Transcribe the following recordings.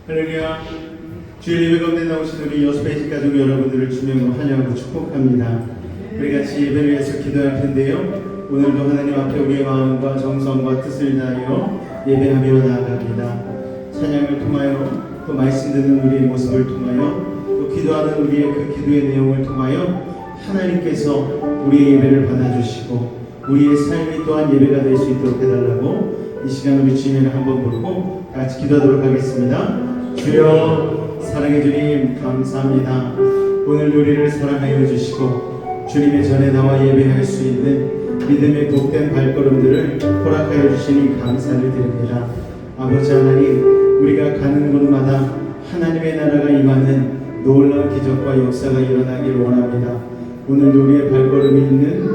할렐루야. 주의 예배 가운데 나오신 우리 여수배식 가족 여러분들을 주명으로 환영하고 축복합니다. 우리 같이 예배를 위해서 기도할 텐데요. 오늘도 하나님 앞에 우리의 마음과 정성과 뜻을 다하여 예배하며 나아갑니다. 찬양을 통하여 또 말씀 듣는 우리의 모습을 통하여 또 기도하는 우리의 그 기도의 내용을 통하여 하나님께서 우리의 예배를 받아주시고 우리의 삶이 또한 예배가 될 수 있도록 해달라고 이 시간 우리 주님을 한번 부르고 같이 기도하도록 하겠습니다. 주여, 사랑해 주님 감사합니다. 오늘도 우리를 사랑하여 주시고 주님의 전에 나와 예배할 수 있는 믿음의 복된 발걸음들을 허락하여 주시니 감사를 드립니다. 아버지 하나님, 우리가 가는 곳마다 하나님의 나라가 임하는 놀라운 기적과 역사가 일어나길 원합니다. 오늘도 우리의 발걸음이 있는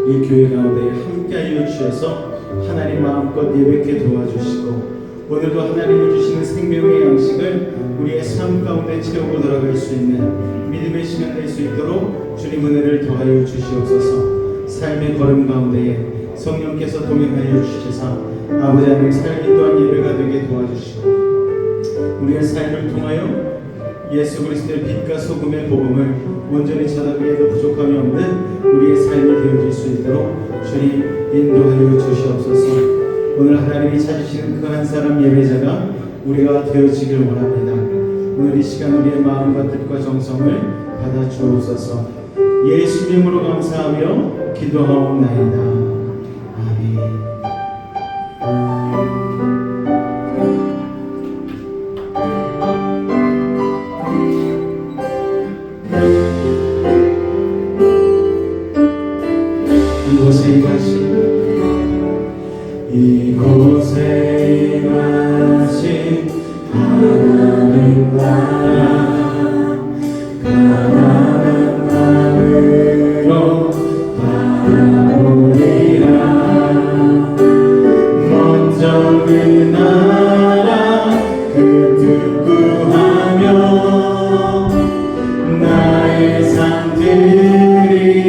이 교회 가운데 함께하여 주셔서 하나님 마음껏 예배케 도와주시고 오늘도 하나님이 주시는 생명의 양식을 우리의 삶 가운데 채우고 돌아갈 수 있는 믿음의 시간 될 수 있도록 주님 은혜를 더하여 주시옵소서. 삶의 걸음 가운데에 성령께서 동행하여 주셔서 아버지 하나님 삶이 또한 예배가 되게 도와주시고 우리의 삶을 통하여 예수 그리스도의 빛과 소금의 복음을 온전히 전하기에도 부족함이 없는 우리의 삶이 되어질 수 있도록 주님 인도하여 주시옵소서. 오늘 하나님이 찾으시는 그 한 사람 예배자가 우리가 되어지길 원합니다. 오늘 이 시간 우리의 마음과 뜻과 정성을 받아 주옵소서. 예수님으로 감사하며 기도하옵나이다. 아멘. 이곳에 임하신 하나님 나라 가난한 마음으로 바라보리라. 먼저 그 나라 그 뜻 구하며 나의 삶 드리리.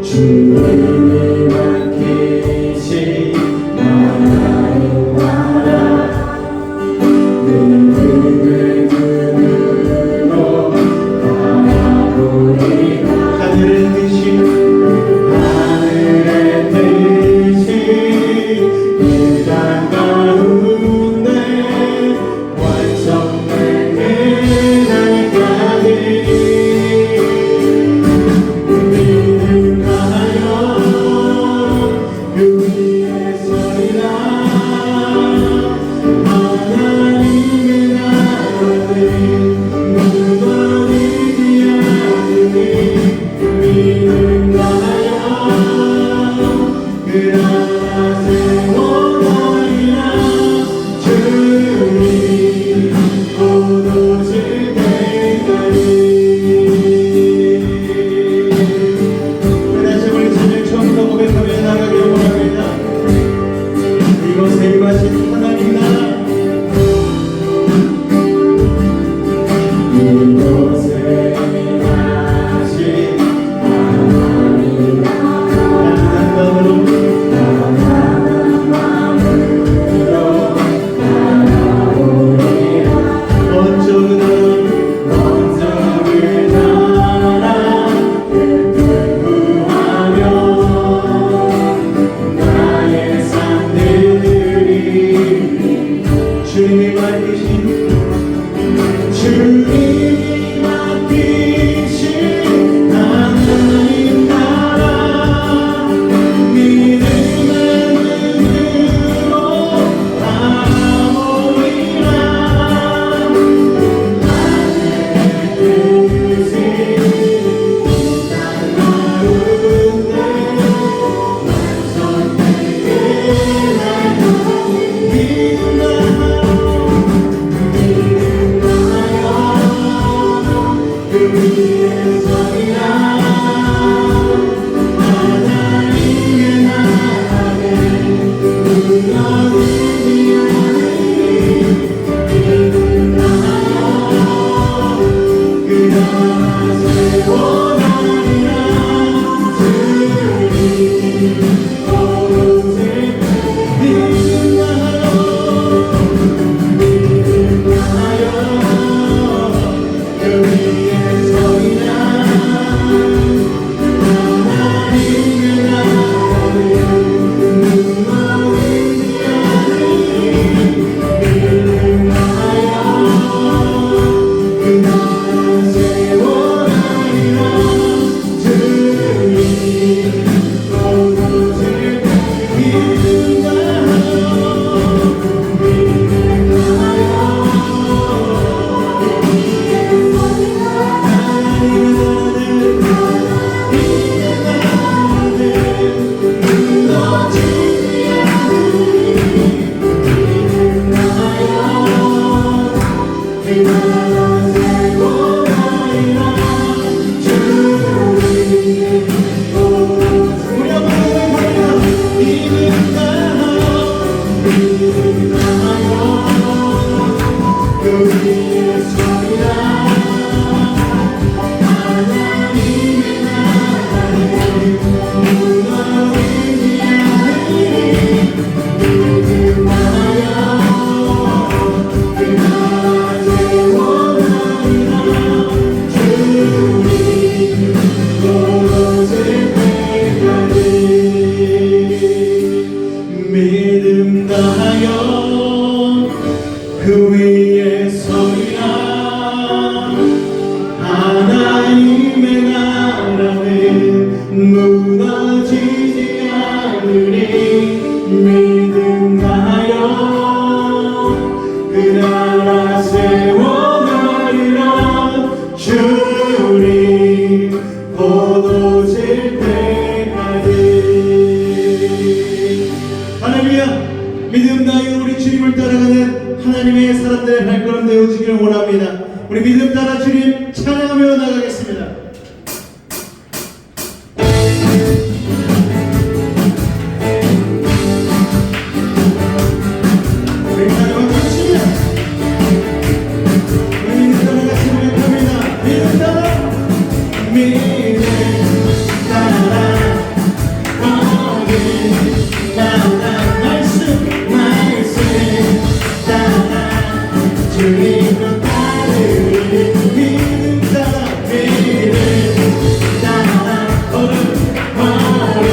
주님이 맡기신 하나님 나라 믿음의 눈으로 바라보리라. 하늘의 뜻이 이 땅 가운데 완성될 그날까지 그 위에 서리라. 하나님의 나라는 무너지지 않으니 믿음하여 그 나라 세워가리라. 주님 포도질 때까지. 할렐루야. 믿음 다하여 우리 주님을 따라가는 하나님의 사람들의 발걸음 되어지기를 원합니다. 우리 믿음 따라 주님 찬양하며 나가겠습니다. 우리 찬양하며 주시면 우리 믿음 따라 같이 고백합니다. 믿음 따라 믿음 따라 주님을 따르리. 믿음 따라 믿음 따라 걸음 걸음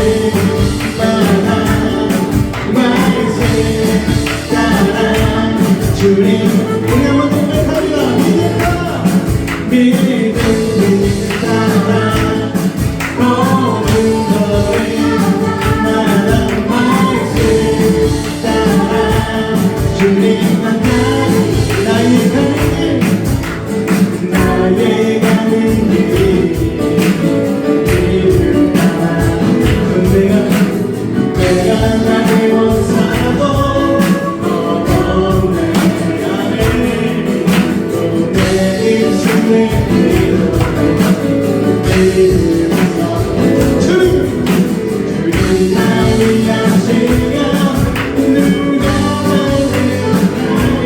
따라 말씀 따라 주님. 우리 한번 고백합니다. 믿음 따라 믿음 따라 걸음 걸음 따라 말씀 따라 주님만 나의 가는 길 믿음 따라. 내가 나를 못 살아도 내 안에 또 내 인생을 믿으면서 주님 나를 아시며 누가 나를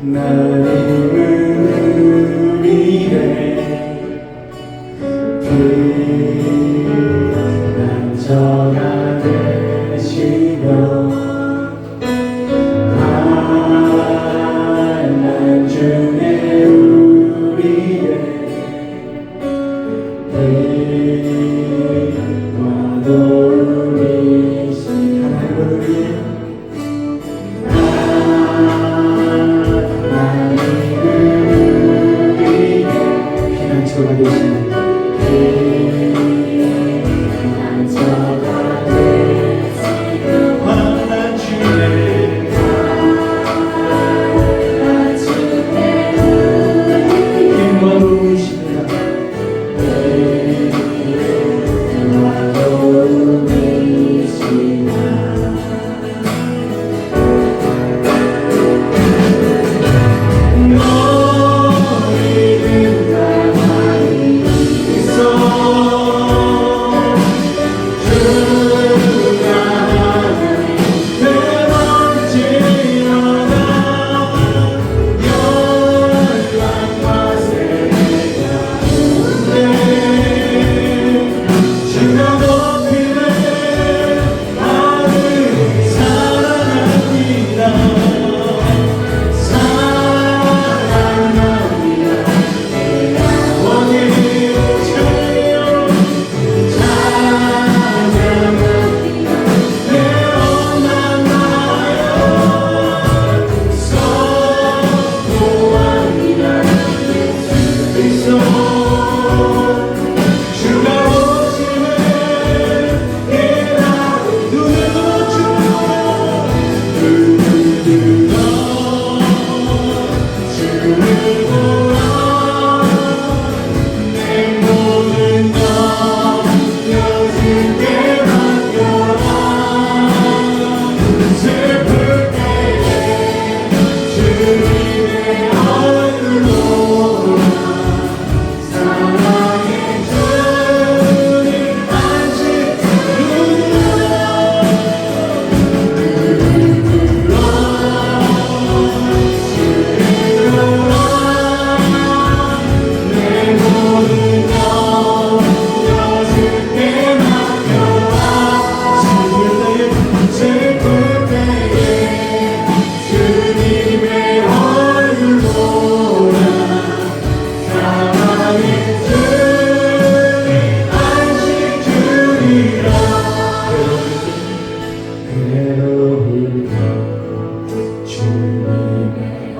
나님은 우리의 피난처가 되시며 환난 중에 우리의 빛과 도움이신 하나님은 우리의 피난처가 되시는 환난 중에 힘과 도움이십니다.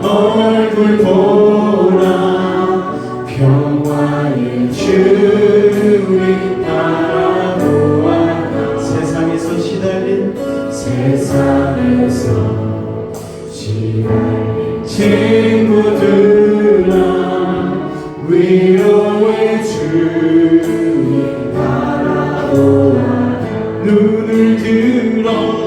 얼굴 보라 평화의 주님 바라보아 세상에서 시달린 친구들아 위로의 주님 바라보아 눈을 들어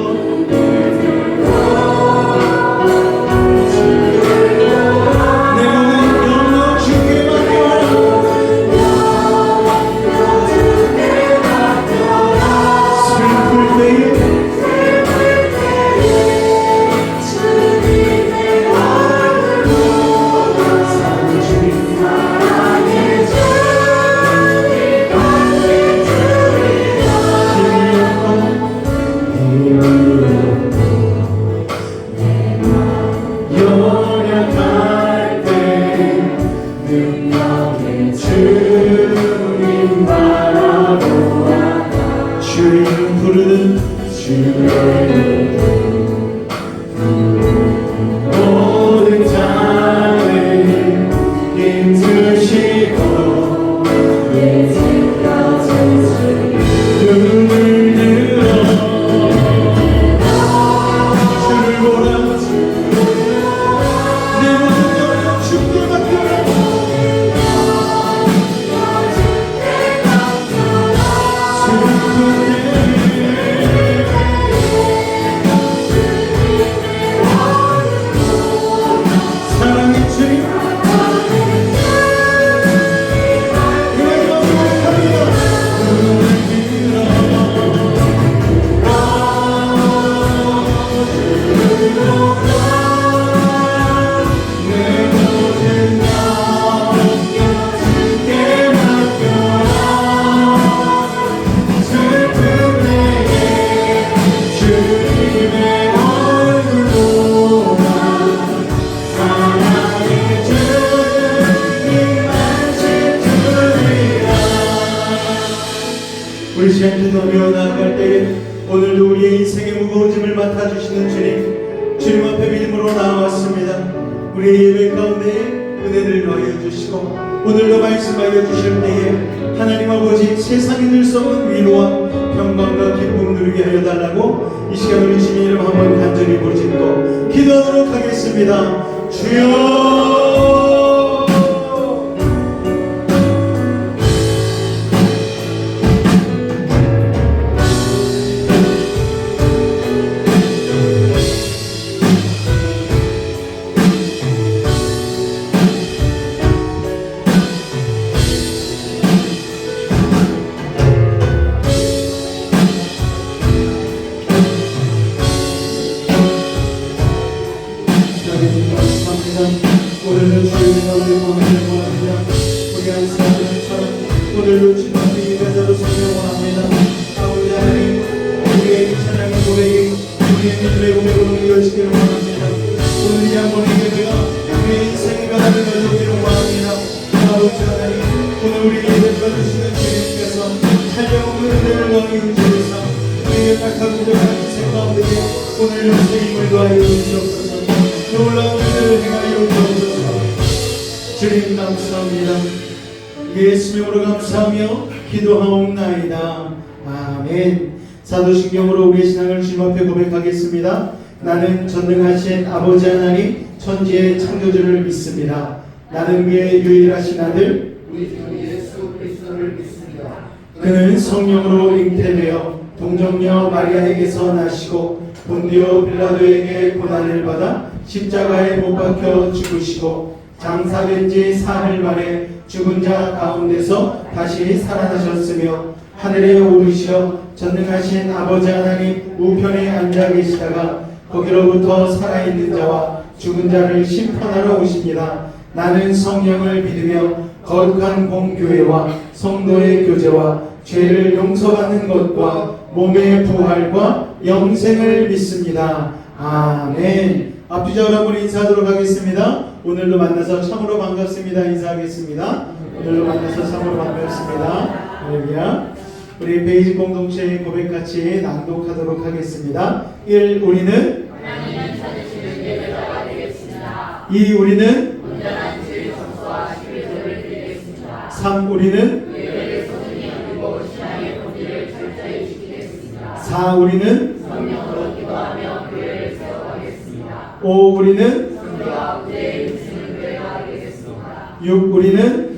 잘 기도하며 나아갈 때에 오늘도 우리의 인생의 무거운 짐을 맡아주시는 주님 앞에 믿음으로 나왔습니다. 우리의 예배 가운데 은혜를 더하여 주시고 오늘도 말씀 알려주실 때에 하나님 아버지 세상이 들 수 없는 위로와 평강과 기쁨 누리게 하여 달라고 이 시간 우리 주님 이름 한번 간절히 부르짖고 기도하도록 하겠습니다. 주여 오늘은 주의 나라의 마음을 원합니다. 우리 한 사람들처럼 오늘도 주님 앞에 예배자로 서기를 원합니다. 아버지 하나님 우리의 찬양의 고백이 우리의 믿음의 고백으로 이어지기를 원합니다. 오늘 이 한번의 예배가 우리의 인생의 가닥을 가져오기를 원합니다. 아버지 하나님 오늘 우리 예배 들어주시는 주님께서 찬양없는 은혜를 더하여 주시사 우리의 약한 부족한 인생 가운데 오늘 영생의 힘을 더하여 주시옵소서. 놀라운 은혜를 행하여 주옵소서. 주님 감사합니다. 예수님으로 감사하며 기도하옵나이다. 아멘. 사도신경으로 우리의 신앙을 주님 앞에 고백하겠습니다. 나는 전능하신 아버지 하나님 천지의 창조주를 믿습니다. 나는 그의 유일하신 아들 우리 주 예수 그리스도를 믿습니다. 그는 성령으로 잉태되어 동정녀 마리아에게서 나시고 본디오 빌라도에게 고난을 받아 십자가에 못 박혀 죽으시고 장사된 지 사흘 만에 죽은 자 가운데서 다시 살아나셨으며 하늘에 오르시어 전능하신 아버지 하나님 우편에 앉아 계시다가 거기로부터 살아있는 자와 죽은 자를 심판하러 오십니다. 나는 성령을 믿으며 거룩한 공교회와 성도의 교제와 죄를 용서받는 것과 몸의 부활과 영생을 믿습니다. 아멘. 앞뒤적으로 한번 인사하도록 하겠습니다. 오늘도 만나서 참으로 반갑습니다. 인사하겠습니다. 오늘도 만나서 참으로 반갑습니다. 할렐루야. 우리 베이직 공동체의 고백같이 낭독하도록 하겠습니다. 1. 우리는 2. 우리는 3. 우리는 4. 우리는 5. 우리는 6. 우리는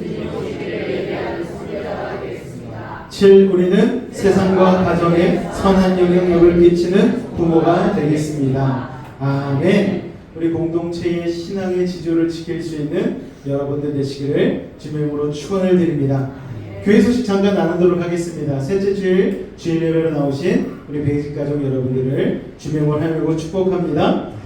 7. 우리는 세상과 가정에 선한 영향력을 끼치는 부모가 되겠습니다. 아멘. 우리 공동체의 신앙의 지조를 지킬 수 있는 여러분들 되시기를 주님의 이름으로 축원을 드립니다. 교회 소식 잠깐 나누도록 하겠습니다. 셋째 주일 주일 예배로 나오신 우리 베이직 가족 여러분들을 주님의 이름으로 하늘고 축복합니다.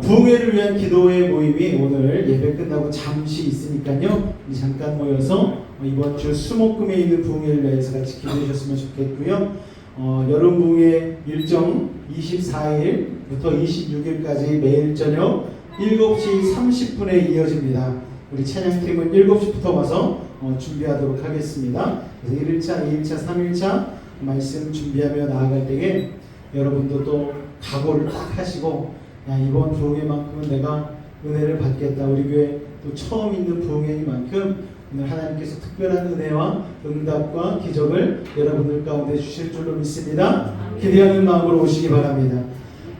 부흥회를 위한 기도회 모임이 오늘 예배 끝나고 잠시 있으니까요. 잠깐 모여서 이번 주 수목금에 있는 부흥회를 위해서 같이 기도해 주셨으면 좋겠고요. 여름 부흥회 일정 24일부터 26일까지 매일 저녁 7시 30분에 이어집니다. 우리 찬양팀은 7시부터 와서 준비하도록 하겠습니다. 그래서 1일차, 2일차, 3일차 말씀 준비하며 나아갈 때에 여러분도 또 각오를 딱 하시고 야, 이번 부흥회만큼은 내가 은혜를 받겠다. 우리 교회 또 처음 있는 부흥회니만큼 오늘 하나님께서 특별한 은혜와 응답과 기적을 여러분들 가운데 주실 줄로 믿습니다. 기대하는 마음으로 오시기 바랍니다.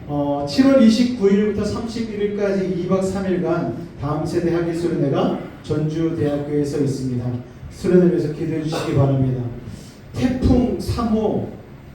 7월 29일부터 31일까지 2박 3일간 다음 세대 학예 수련회가 전주대학교에서 있습니다. 수련을 위해서 기도해 주시기 바랍니다. 태풍 3호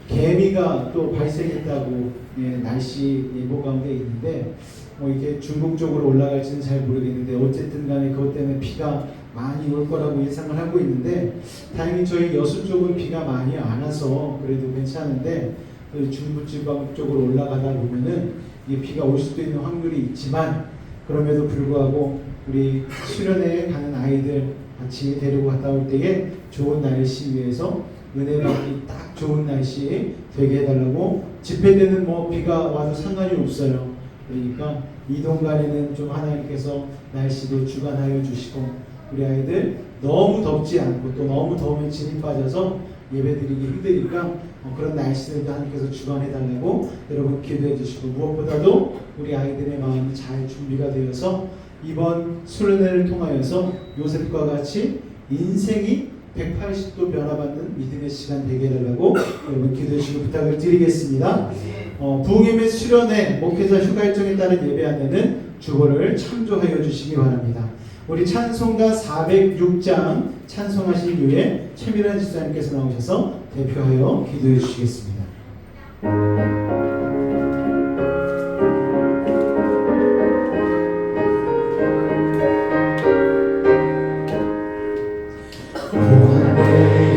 개미가 또 발생했다고 날씨 예보 가운데 있는데 이게 중국 쪽으로 올라갈지는 잘 모르겠는데 어쨌든 간에 그것 때문에 비가 많이 올 거라고 예상을 하고 있는데 다행히 저희 여수 쪽은 비가 많이 안 와서 그래도 괜찮은데 중부지방 쪽으로 올라가다 보면은 이게 비가 올 수도 있는 확률이 있지만 그럼에도 불구하고 우리 수련회에 가는 아이들 같이 데리고 갔다 올 때에 좋은 날씨 위해서 은혜 받기 딱 좋은 날씨 되게 해달라고 집회 때는 비가 와도 상관이 없어요. 그러니까 이동간에는 좀 하나님께서 날씨도 주관하여 주시고 우리 아이들 너무 덥지 않고 또 너무 더우면 진이 빠져서 예배드리기 힘드니까 그런 날씨들도 하나님께서 주관해달라고 여러분 기도해 주시고, 무엇보다도 우리 아이들의 마음이 잘 준비가 되어서 이번 수련회를 통하여서 요셉과 같이 인생이 180도 변화받는 믿음의 시간 되게 해달라고 여러분 기도해 주시고 부탁을 드리겠습니다. 부흥임의 수련회 목회자 휴가 일정에 따른 예배 안내는 주보를 참조하여 주시기 바랍니다. 우리 찬송가 406장 찬송하실 이후에 최미란 집사님께서 나오셔서 대표하여 기도해 주시겠습니다.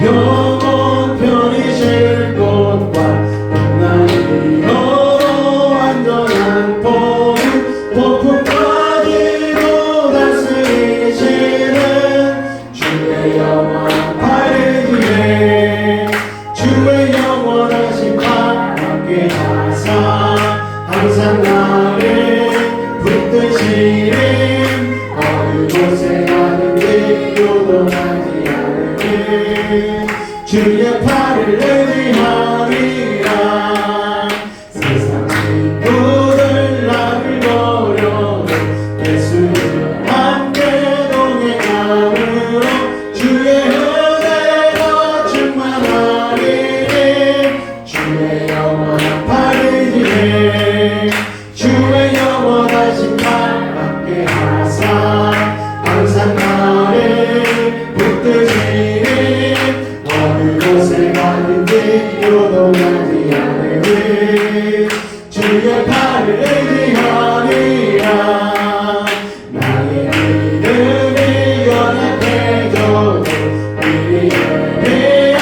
영원 편이실 곳과 나의 완전한 폭풍까지도 다스리시는 주의 영원한 팔에 주의 영원하신 팔 함께 하사 항상 나를 붙드시는 어느 곳에 가든지 요동하지 않으니 주의 팔을 의지하리라. 세상 친구들 나를 버려 예수님 함께 동행함으로 주의 은혜가 충만하리니 주의 영원한 팔을 의지해 주의 영원하신 팔 함께 하사 항상 나를 붙드시니 어느 곳에 가든지 요동하지 않으니 주의 팔을 의지하리라. 나의 믿음이 연약해져도 미리 예배한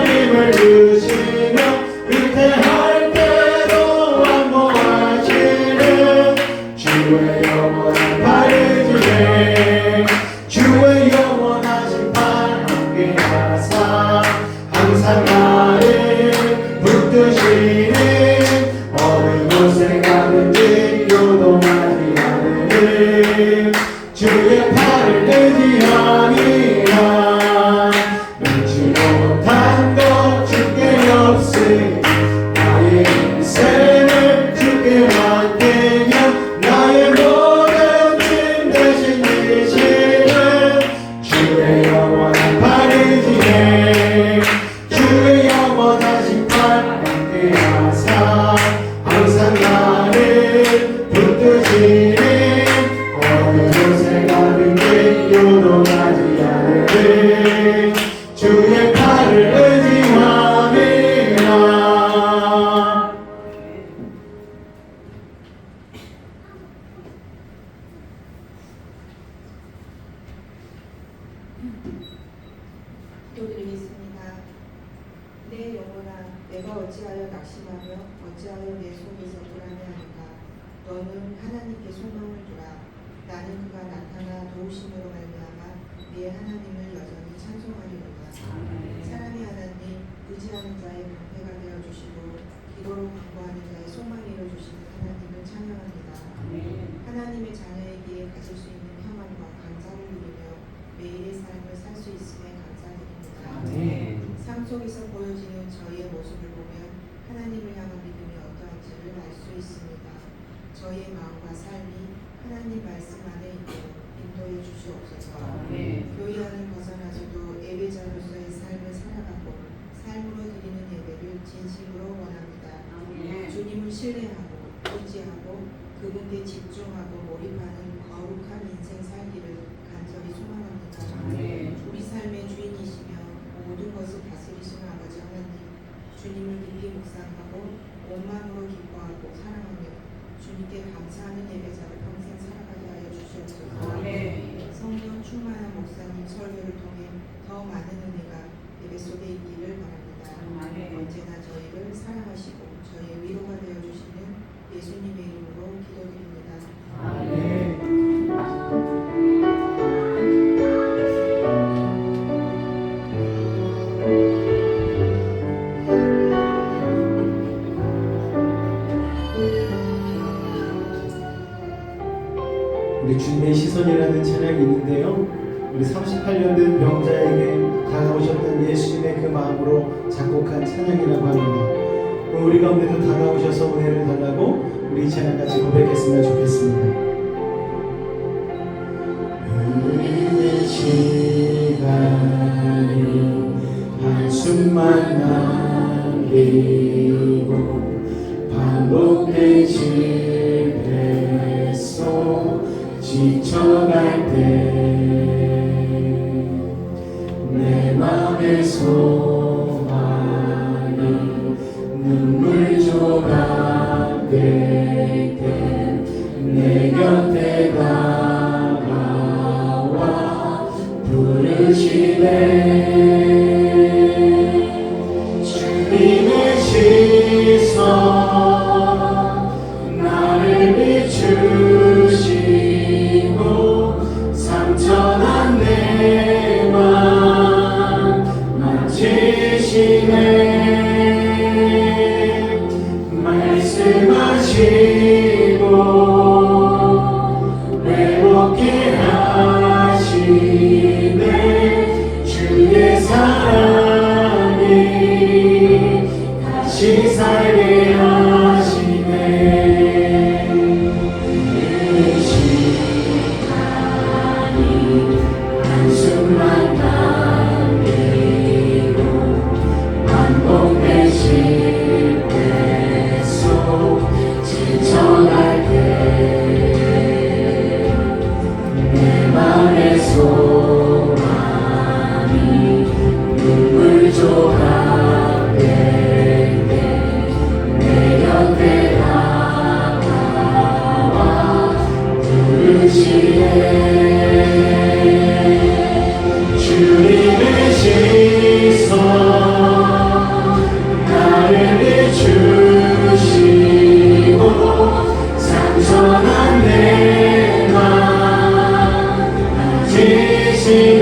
힘을 주시며 위태할 때도 완모하시는 주의 영원한 팔을 의지해 주의 영원하신 팔 함께 하사 항상 나를 붙드시는 어느 곳에 가든지 요동하지 않으니 주의 팔을 의지하니라. 면치 못한 것 주께 없으니 나의 인생을 주께 맡기며 나의 모든 짐 대신 지시는 주의 영원한 팔 의지해 주의 영원하신 팔 함께 하사 항상 나를 붙드시는 어느 곳에 가든지 요동하지 않으니 주의 팔을 의지하리라. 기도드리겠습니다. 내 영혼아, 내가 어찌하여 낙심하며 어찌하여 내 속에서 불안해하는가. 너는 하나님께 소망을 두라. 나는 그가 나타나 도우심으로 말미암아 내 하나님을 여전히 찬송하리로다. 사랑의 하나님, 의지하는 자의 방패가 되어주시고 기도로 강구하는 자의 소망이 이루어주시는 하나님을 찬양합니다. 하나님의 자녀에게 가질 수 있는 평안과 감사를 누리며 매일의 삶을 살 수 있음에 감사드립니다. 삶 속에서 보여지는 저희의 모습을 보면 하나님을 향한 믿음이 어떠한지를 알 수 있습니다. 저희의 마음과 삶이 하나님 말씀 안에 있도록 인도해 주시옵소서. 교회와는 벗어나서도 예배자로서의 삶을 살아가고 삶으로 드리는 예배를 진심으로 원합니다. 주님을 신뢰하고 의지하고 그분께 집중하고 몰입하는 거룩한 인생 살기를 간절히 소망합니다. 우리 삶의 주인이시며 모든 것을 다스리시는 아버지 하나님, 주님을 깊이 묵상하고 온 마음으로 기뻐하고 사랑하며 주님께 감사하는 예배자로 평생 살아가게 하여 주시옵소서. 성령 충만한 목사님 설교를 통해 더 많은 은혜가 예배 속에 있기를 바랍니다. 언제나 저희를 사랑하시고 저희의 위로가 되어 주시는 예수님의 이름으로 기도드립니다. 우리 주님의 시선이라는 찬양이 있는데요. 우리 38년 된 병자에게 다가오셨던 예수님의 그 마음으로 작곡한 찬양이라고 합니다. 우리 가운데도 다가오셔서 은혜를 달라고 우리 찬양 같이 고백했으면 좋겠습니다. 은혜의 시간이 한숨만 남기고 반복되질 뱃속 지쳐갈 때 내 맘의 소망이 눈물 조각 될 때 내 곁에 다가와 부르시네. 주님의 시선 나를 비추시고 상처난 내 맘 만지시네. 말씀하시고 회복해 하시네. 주의 사랑이 다시 살게 하시네. 이 시간이 한숨만 남기고 반복되실 뱃속 지쳐갈 때 내 맘의 소망이 눈물 조각 될 때 내 곁에 다가와 부르시네. 주님의 시선 나를 비추시고 상처난 내 맘 만지시네.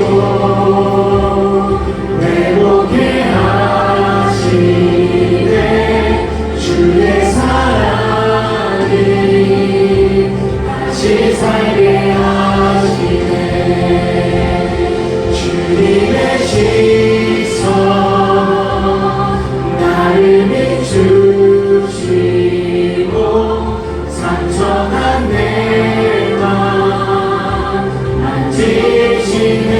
말씀하시고 회복해 하시네. 주의 사랑이 다시 살게 하시네. 주님의 시선 나를 비추시고 상처난 내 맘 만지시네.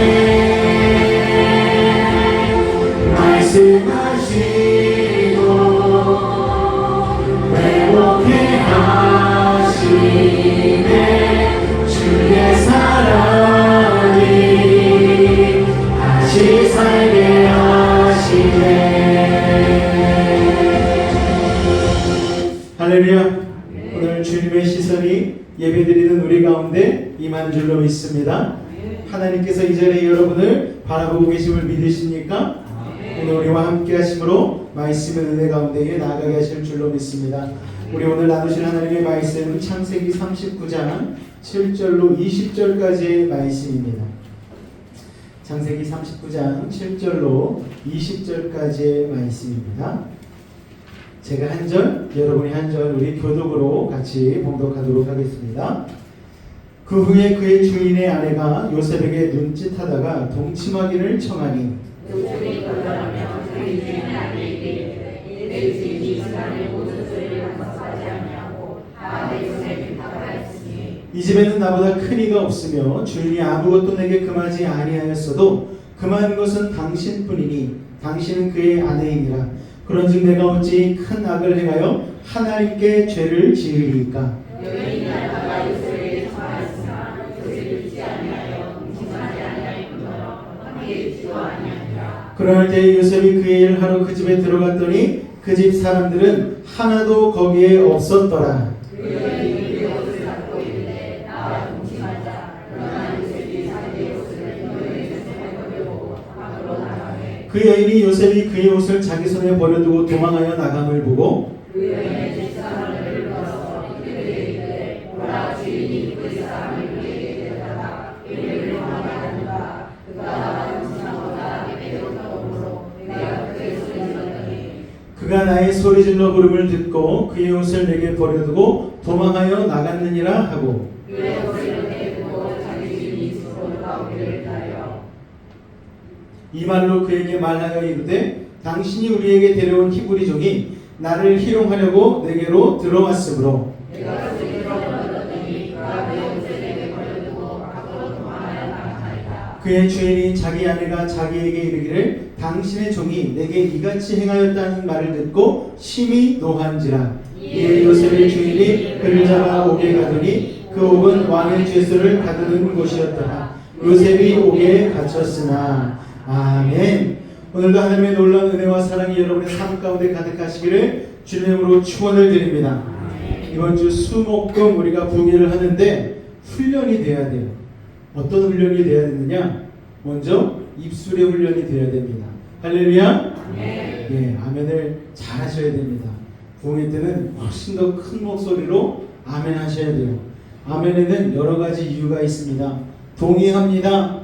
말씀하시고 회복해 하시네. 주의 사랑이 다시 살게 하시네. 할렐루야. 오늘 주님의 시선이 예배드리는 우리 가운데 임한 줄로 믿습니다. 하나님께서 이 자리에 여러분을 바라보고 계심을 믿으십니까? 오늘 우리와 함께 하심으로 말씀의 은혜 가운데에 나아가게 하실 줄로 믿습니다. 우리 오늘 나누실 하나님의 말씀은 창세기 39장 7절로 20절까지의 말씀입니다. 창세기 39장 7절로 20절까지의 말씀입니다. 제가 한 절, 여러분이 한 절, 우리 교독으로 같이 봉독하도록 하겠습니다. 그 후에 그의 주인의 아내가 요셉에게 눈짓하다가 동침하기를 청하니 요셉이 거절하며 그의 주인의 아내에게 내 주인이 이스라엘의 모든 소리를 감사하지 아니하고 내 요셉이 답하였으니 이 집에는 나보다 큰 이가 없으며 주인이 아무것도 내게 금하지 아니하였어도 금한 것은 당신뿐이니 당신은 그의 아내이니라. 그런즉 내가 어찌 큰 악을 행하여 하나님께 죄를 지으리이까. 여인이 알다가 요셉에게 청하였으나 요셉이 듣지 아니하여 동침하지 아니할 뿐더러 함께 있지도 아니하니라. 그럴 때 요셉이 그의 일을 하러 그 집에 들어갔더니 그 집 사람들은 하나도 거기에 없었더라. 그 여인이 그 옷을 잡고 이르되 나와 동침하자. 그러나 요셉이 자기의 옷을 여인의 손에 버려두고 밖으로 나가매 그 여인이 요셉이 그의 옷을 자기 손에 버려두고 도망하여 나감을 보고 그 여인의 집 사람을 불러서 그들에게 이르되 오라 주인이 그 사람을 우리에게 데려다가 이를 명하게 하는가. 그가 나와 동침하고자 내게 데려다오므로 내가 그의 손에 들었더니 그 그가 나의 소리질러 부름을 듣고 그의 옷을 내게 버려두고 도망하여 나갔느니라 하고 그의 옷을 내두고 자기 집이 스스로가 오기를 기다려 이 말로 그에게 말하여 이르되 당신이 우리에게 데려온 히브리 종이 나를 희롱하려고 내게로 들어왔으므로 내가 그에게 버렸더니 그가 그의 옷을 내게 버려두고 밖으로 도망하여 나가나이다. 그의 주인이 자기 아내가 자기에게 이르기를 당신의 종이 내게 이같이 행하였다는 말을 듣고 심히 노한지라. 이에 요셉의 주인이 그를 잡아 옥에 가더니 그 옥은 왕의 죄수를 가두는 곳이었더라. 요셉이 옥에 갇혔으나. 아멘. 오늘도 하나님의 놀라운 은혜와 사랑이 여러분의 삶 가운데 가득하시기를 주님으로 축원을 드립니다. 이번 주 수목금 우리가 부흥회를 하는데 훈련이 돼야 돼요. 어떤 훈련이 돼야 되느냐? 먼저 입술의 훈련이 돼야 됩니다. 할렐루야. 예, 아멘을 잘 하셔야 됩니다. 부흥회 때는 훨씬 더 큰 목소리로 아멘 하셔야 돼요. 아멘에는 여러 가지 이유가 있습니다. 동의합니다.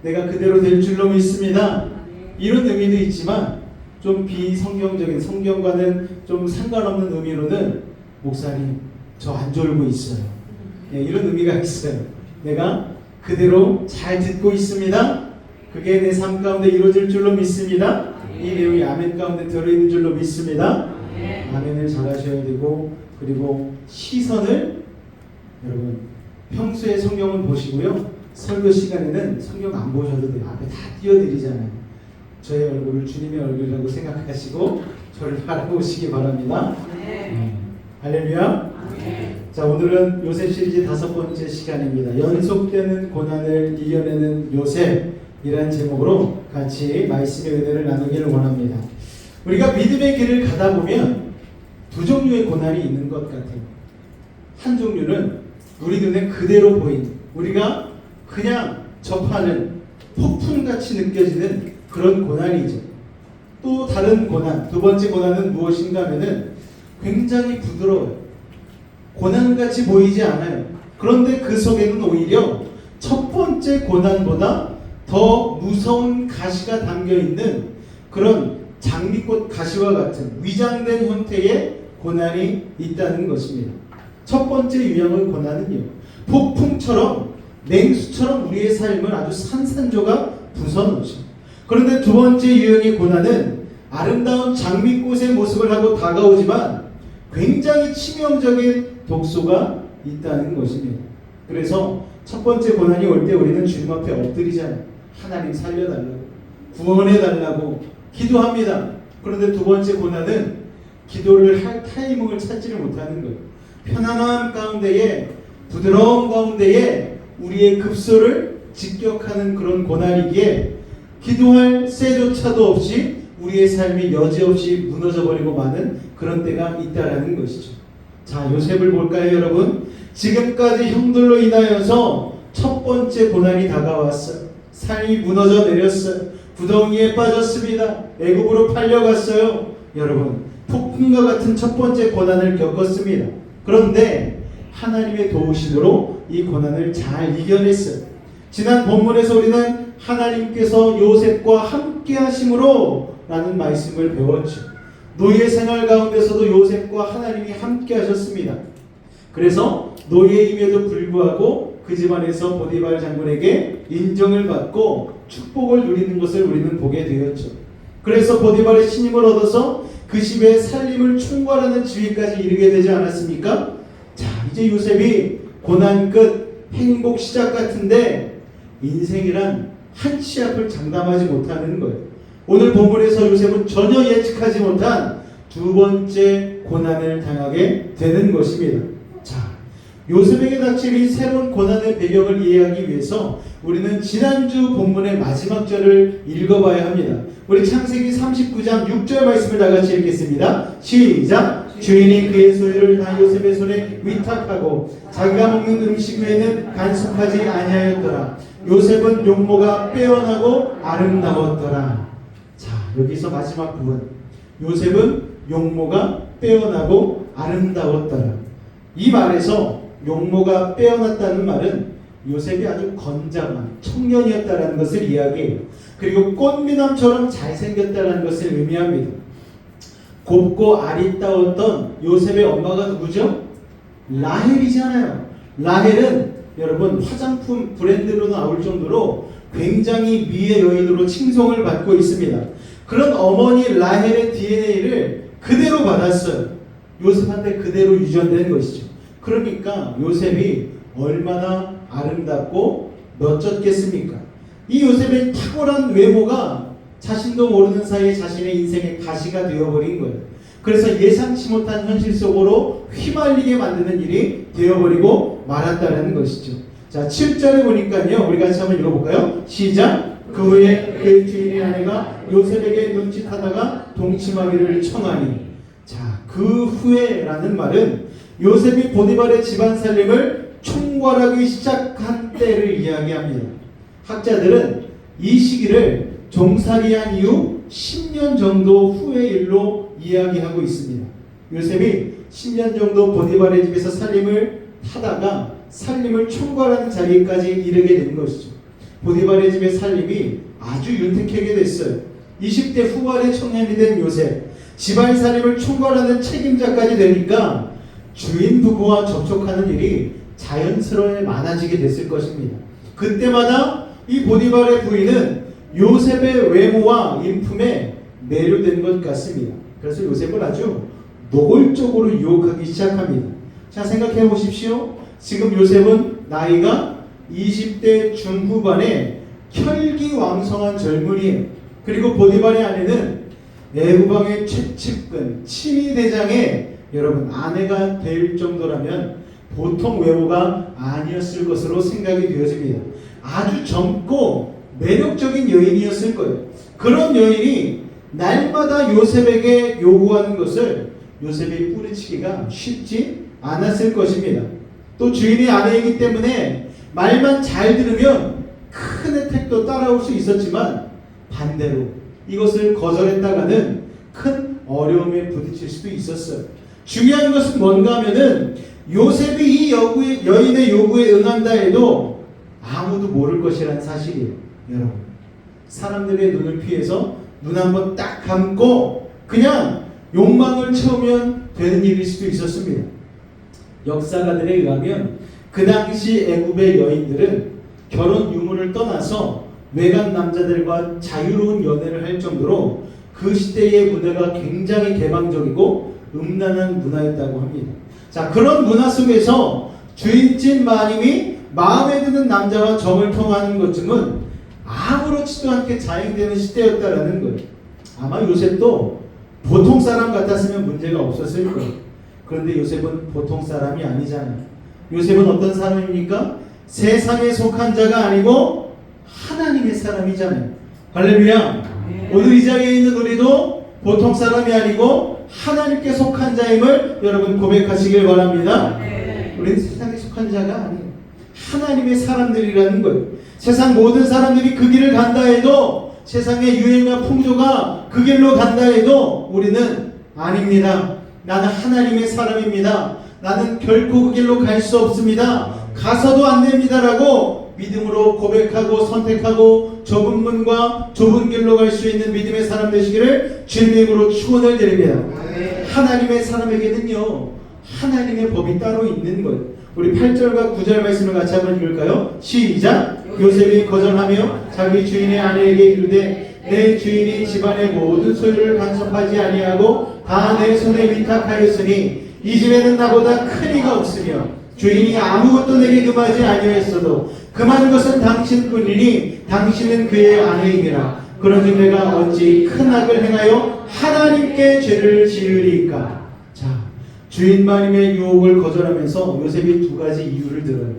내가 그대로 될 줄로 믿습니다. 이런 의미도 있지만 좀 비성경적인, 성경과는 좀 상관없는 의미로는 목사님 저 안 졸고 있어요. 예, 이런 의미가 있어요. 내가 그대로 잘 듣고 있습니다. 그게 내 삶 가운데 이루어질 줄로 믿습니다. 이 내용이 아멘 가운데 들어있는 줄로 믿습니다. 아멘을 잘 하셔야 되고, 그리고 시선을 여러분 평소에 성경을 보시고요. 설교 시간에는 성경 안 보셔도 돼요. 앞에 다 띄워드리잖아요. 저의 얼굴을 주님의 얼굴이라고 생각하시고 저를 바라보시기 바랍니다. 할렐루야. 자, 오늘은 요셉 시리즈 5번째 시간입니다. 연속되는 고난을 이겨내는 요셉이라는 제목으로 같이 말씀의 은혜를 나누기를 원합니다. 우리가 믿음의 길을 가다 보면 두 종류의 고난이 있는 것 같아요. 한 종류는 우리 눈에 그대로 보이는, 우리가 그냥 접하는 폭풍같이 느껴지는 그런 고난이죠. 또 다른 고난, 두 번째 고난은 무엇인가 하면은 굉장히 부드러워요. 고난같이 보이지 않아요. 그런데 그 속에는 오히려 첫 번째 고난보다 더 무서운 가시가 담겨있는 그런 장미꽃 가시와 같은 위장된 형태의 고난이 있다는 것입니다. 첫 번째 유형의 고난은요, 폭풍처럼 냉수처럼 우리의 삶을 아주 산산조각 부숴놓죠. 그런데 두 번째 유형의 고난은 아름다운 장미꽃의 모습을 하고 다가오지만 굉장히 치명적인 독소가 있다는 것입니다. 그래서 첫 번째 고난이 올 때 우리는 주님 앞에 엎드리잖아요. 하나님 살려달라고, 구원해달라고 기도합니다. 그런데 두 번째 고난은 기도를 할 타이밍을 찾지를 못하는 거예요. 편안함 가운데에, 부드러움 가운데에 우리의 급소를 직격하는 그런 고난이기에 기도할 새조차도 없이 우리의 삶이 여지없이 무너져버리고 마는 그런 때가 있다라는 것이죠. 자, 요셉을 볼까요, 여러분? 지금까지 형들로 인하여서 첫 번째 고난이 다가왔어요. 삶이 무너져 내렸어요. 구덩이에 빠졌습니다. 애굽으로 팔려갔어요. 여러분, 폭풍과 같은 첫 번째 고난을 겪었습니다. 그런데 하나님의 도우심으로 이 고난을 잘 이겨냈어요. 지난 본문에서 우리는 하나님께서 요셉과 함께 하심으로 라는 말씀을 배웠죠. 노예 생활 가운데서도 요셉과 하나님이 함께 하셨습니다. 그래서 노예임에도 불구하고 그 집안에서 보디발 장군에게 인정을 받고 축복을 누리는 것을 우리는 보게 되었죠. 그래서 보디발의 신임을 얻어서 그 집의 살림을 총괄하는 지위까지 이르게 되지 않았습니까? 자, 이제 요셉이 고난 끝 행복 시작 같은데 인생이란 한 치 앞을 장담하지 못하는 거예요. 오늘 본문에서 요셉은 전혀 예측하지 못한 두 번째 고난을 당하게 되는 것입니다. 자, 요셉에게 닥칠 이 새로운 고난의 배경을 이해하기 위해서 우리는 지난주 본문의 마지막 절을 읽어봐야 합니다. 우리 창세기 39장 6절 말씀을 다 같이 읽겠습니다. 시작! 주인이 그의 소유를 다 요셉의 손에 위탁하고 자기가 먹는 음식 외에는 간섭하지 아니하였더라. 요셉은 용모가 빼어나고 아름다웠더라. 자, 여기서 마지막 부분. 요셉은 용모가 빼어나고 아름다웠더라. 이 말에서 용모가 빼어났다는 말은 요셉이 아주 건장한 청년이었다는 것을 이야기해요. 그리고 꽃미남처럼 잘생겼다는 것을 의미합니다. 곱고 아리따웠던 요셉의 엄마가 누구죠? 라헬이잖아요. 라헬은 여러분 화장품 브랜드로 나올 정도로 굉장히 미의 여인으로 칭송을 받고 있습니다. 그런 어머니 라헬의 DNA를 그대로 받았어요. 요셉한테 그대로 유전된 것이죠. 그러니까 요셉이 얼마나 아름답고 멋졌겠습니까? 이 요셉의 탁월한 외모가 자신도 모르는 사이에 자신의 인생의 가시가 되어버린 거예요. 그래서 예상치 못한 현실 속으로 휘말리게 만드는 일이 되어버리고 말았다는 것이죠. 자, 7절에 보니까요. 우리 같이 한번 읽어볼까요? 시작! 그 후에 그 주인의 아내가 요셉에게 눈짓하다가 동침하기를 청하니. 자, 그 후에라는 말은 요셉이 보디발의 집안 살림을 총괄하기 시작한 때를 이야기합니다. 학자들은 이 시기를 종살이한 이후 10년 정도 후의 일로 이야기하고 있습니다. 요셉이 10년 정도 보디발의 집에서 살림을 하다가 살림을 총괄하는 자리까지 이르게 된 것이죠. 보디발의 집의 살림이 아주 윤택하게 됐어요. 20대 후반의 청년이 된 요셉, 집안 살림을 총괄하는 책임자까지 되니까 주인 부부와 접촉하는 일이 자연스러워 많아지게 됐을 것입니다. 그때마다 이 보디발의 부인은 요셉의 외모와 인품에 매료된 것 같습니다. 그래서 요셉을 아주 노골적으로 유혹하기 시작합니다. 자, 생각해 보십시오. 지금 요셉은 나이가 20대 중후반의 혈기왕성한 젊은이에요. 그리고 보디발의 아내는 애구방의 최측근 친위대장의 여러분 아내가 될 정도라면 보통 외모가 아니었을 것으로 생각이 되어집니다. 아주 젊고 매력적인 여인이었을 거예요. 그런 여인이 날마다 요셉에게 요구하는 것을 요셉이 뿌리치기가 쉽지 않았을 것입니다. 또 주인의 아내이기 때문에 말만 잘 들으면 큰 혜택도 따라올 수 있었지만 반대로 이것을 거절했다가는 큰 어려움에 부딪힐 수도 있었어요. 중요한 것은 뭔가 하면은 요셉이 이 여인의 요구에 응한다 해도 아무도 모를 것이라는 사실이에요. 여러분, 사람들의 눈을 피해서 눈 한번 딱 감고 그냥 욕망을 채우면 되는 일일 수도 있었습니다. 역사가들에 의하면 그 당시 애굽의 여인들은 결혼 유무를 떠나서 외간 남자들과 자유로운 연애를 할 정도로 그 시대의 문화가 굉장히 개방적이고 음란한 문화였다고 합니다. 자, 그런 문화 속에서 주인집 마님이 마음에 드는 남자와 정을 통하는 것쯤은 아무렇지도 않게 자행되는 시대였다라는 거예요. 아마 요셉도 보통 사람 같았으면 문제가 없었을 거예요. 그런데 요셉은 보통 사람이 아니잖아요. 요셉은 어떤 사람입니까? 세상에 속한 자가 아니고 하나님의 사람이잖아요. 할렐루야. 오늘 이 자리에 있는 우리도 보통 사람이 아니고 하나님께 속한 자임을 여러분 고백하시길 바랍니다. 우리는 세상에 속한 자가 아니에요. 하나님의 사람들이라는 거예요. 세상 모든 사람들이 그 길을 간다 해도, 세상의 유행과 풍조가 그 길로 간다 해도 우리는 아닙니다. 나는 하나님의 사람입니다. 나는 결코 그 길로 갈 수 없습니다. 가서도 안 됩니다라고 믿음으로 고백하고 선택하고 좁은 문과 좁은 길로 갈 수 있는 믿음의 사람 되시기를 주님으로 축원을 드립니다. 하나님의 사람에게는요, 하나님의 법이 따로 있는 거예요. 우리 8절과 9절 말씀을 같이 한번 읽을까요? 시작! 요셉이 거절하며 자기 주인의 아내에게 이르되 내 주인이 집안의 모든 소유를 간섭하지 아니하고 다 내 손에 위탁하였으니 이 집에는 나보다 큰 이가 없으며 주인이 아무것도 내게 금하지 아니하였어도 금한 것은 당신뿐이니 당신은 그의 아내이니라. 그러니 내가 어찌 큰 악을 행하여 하나님께 죄를 지으리까. 자, 주인 마님의 유혹을 거절하면서 요셉이 두 가지 이유를 들어요.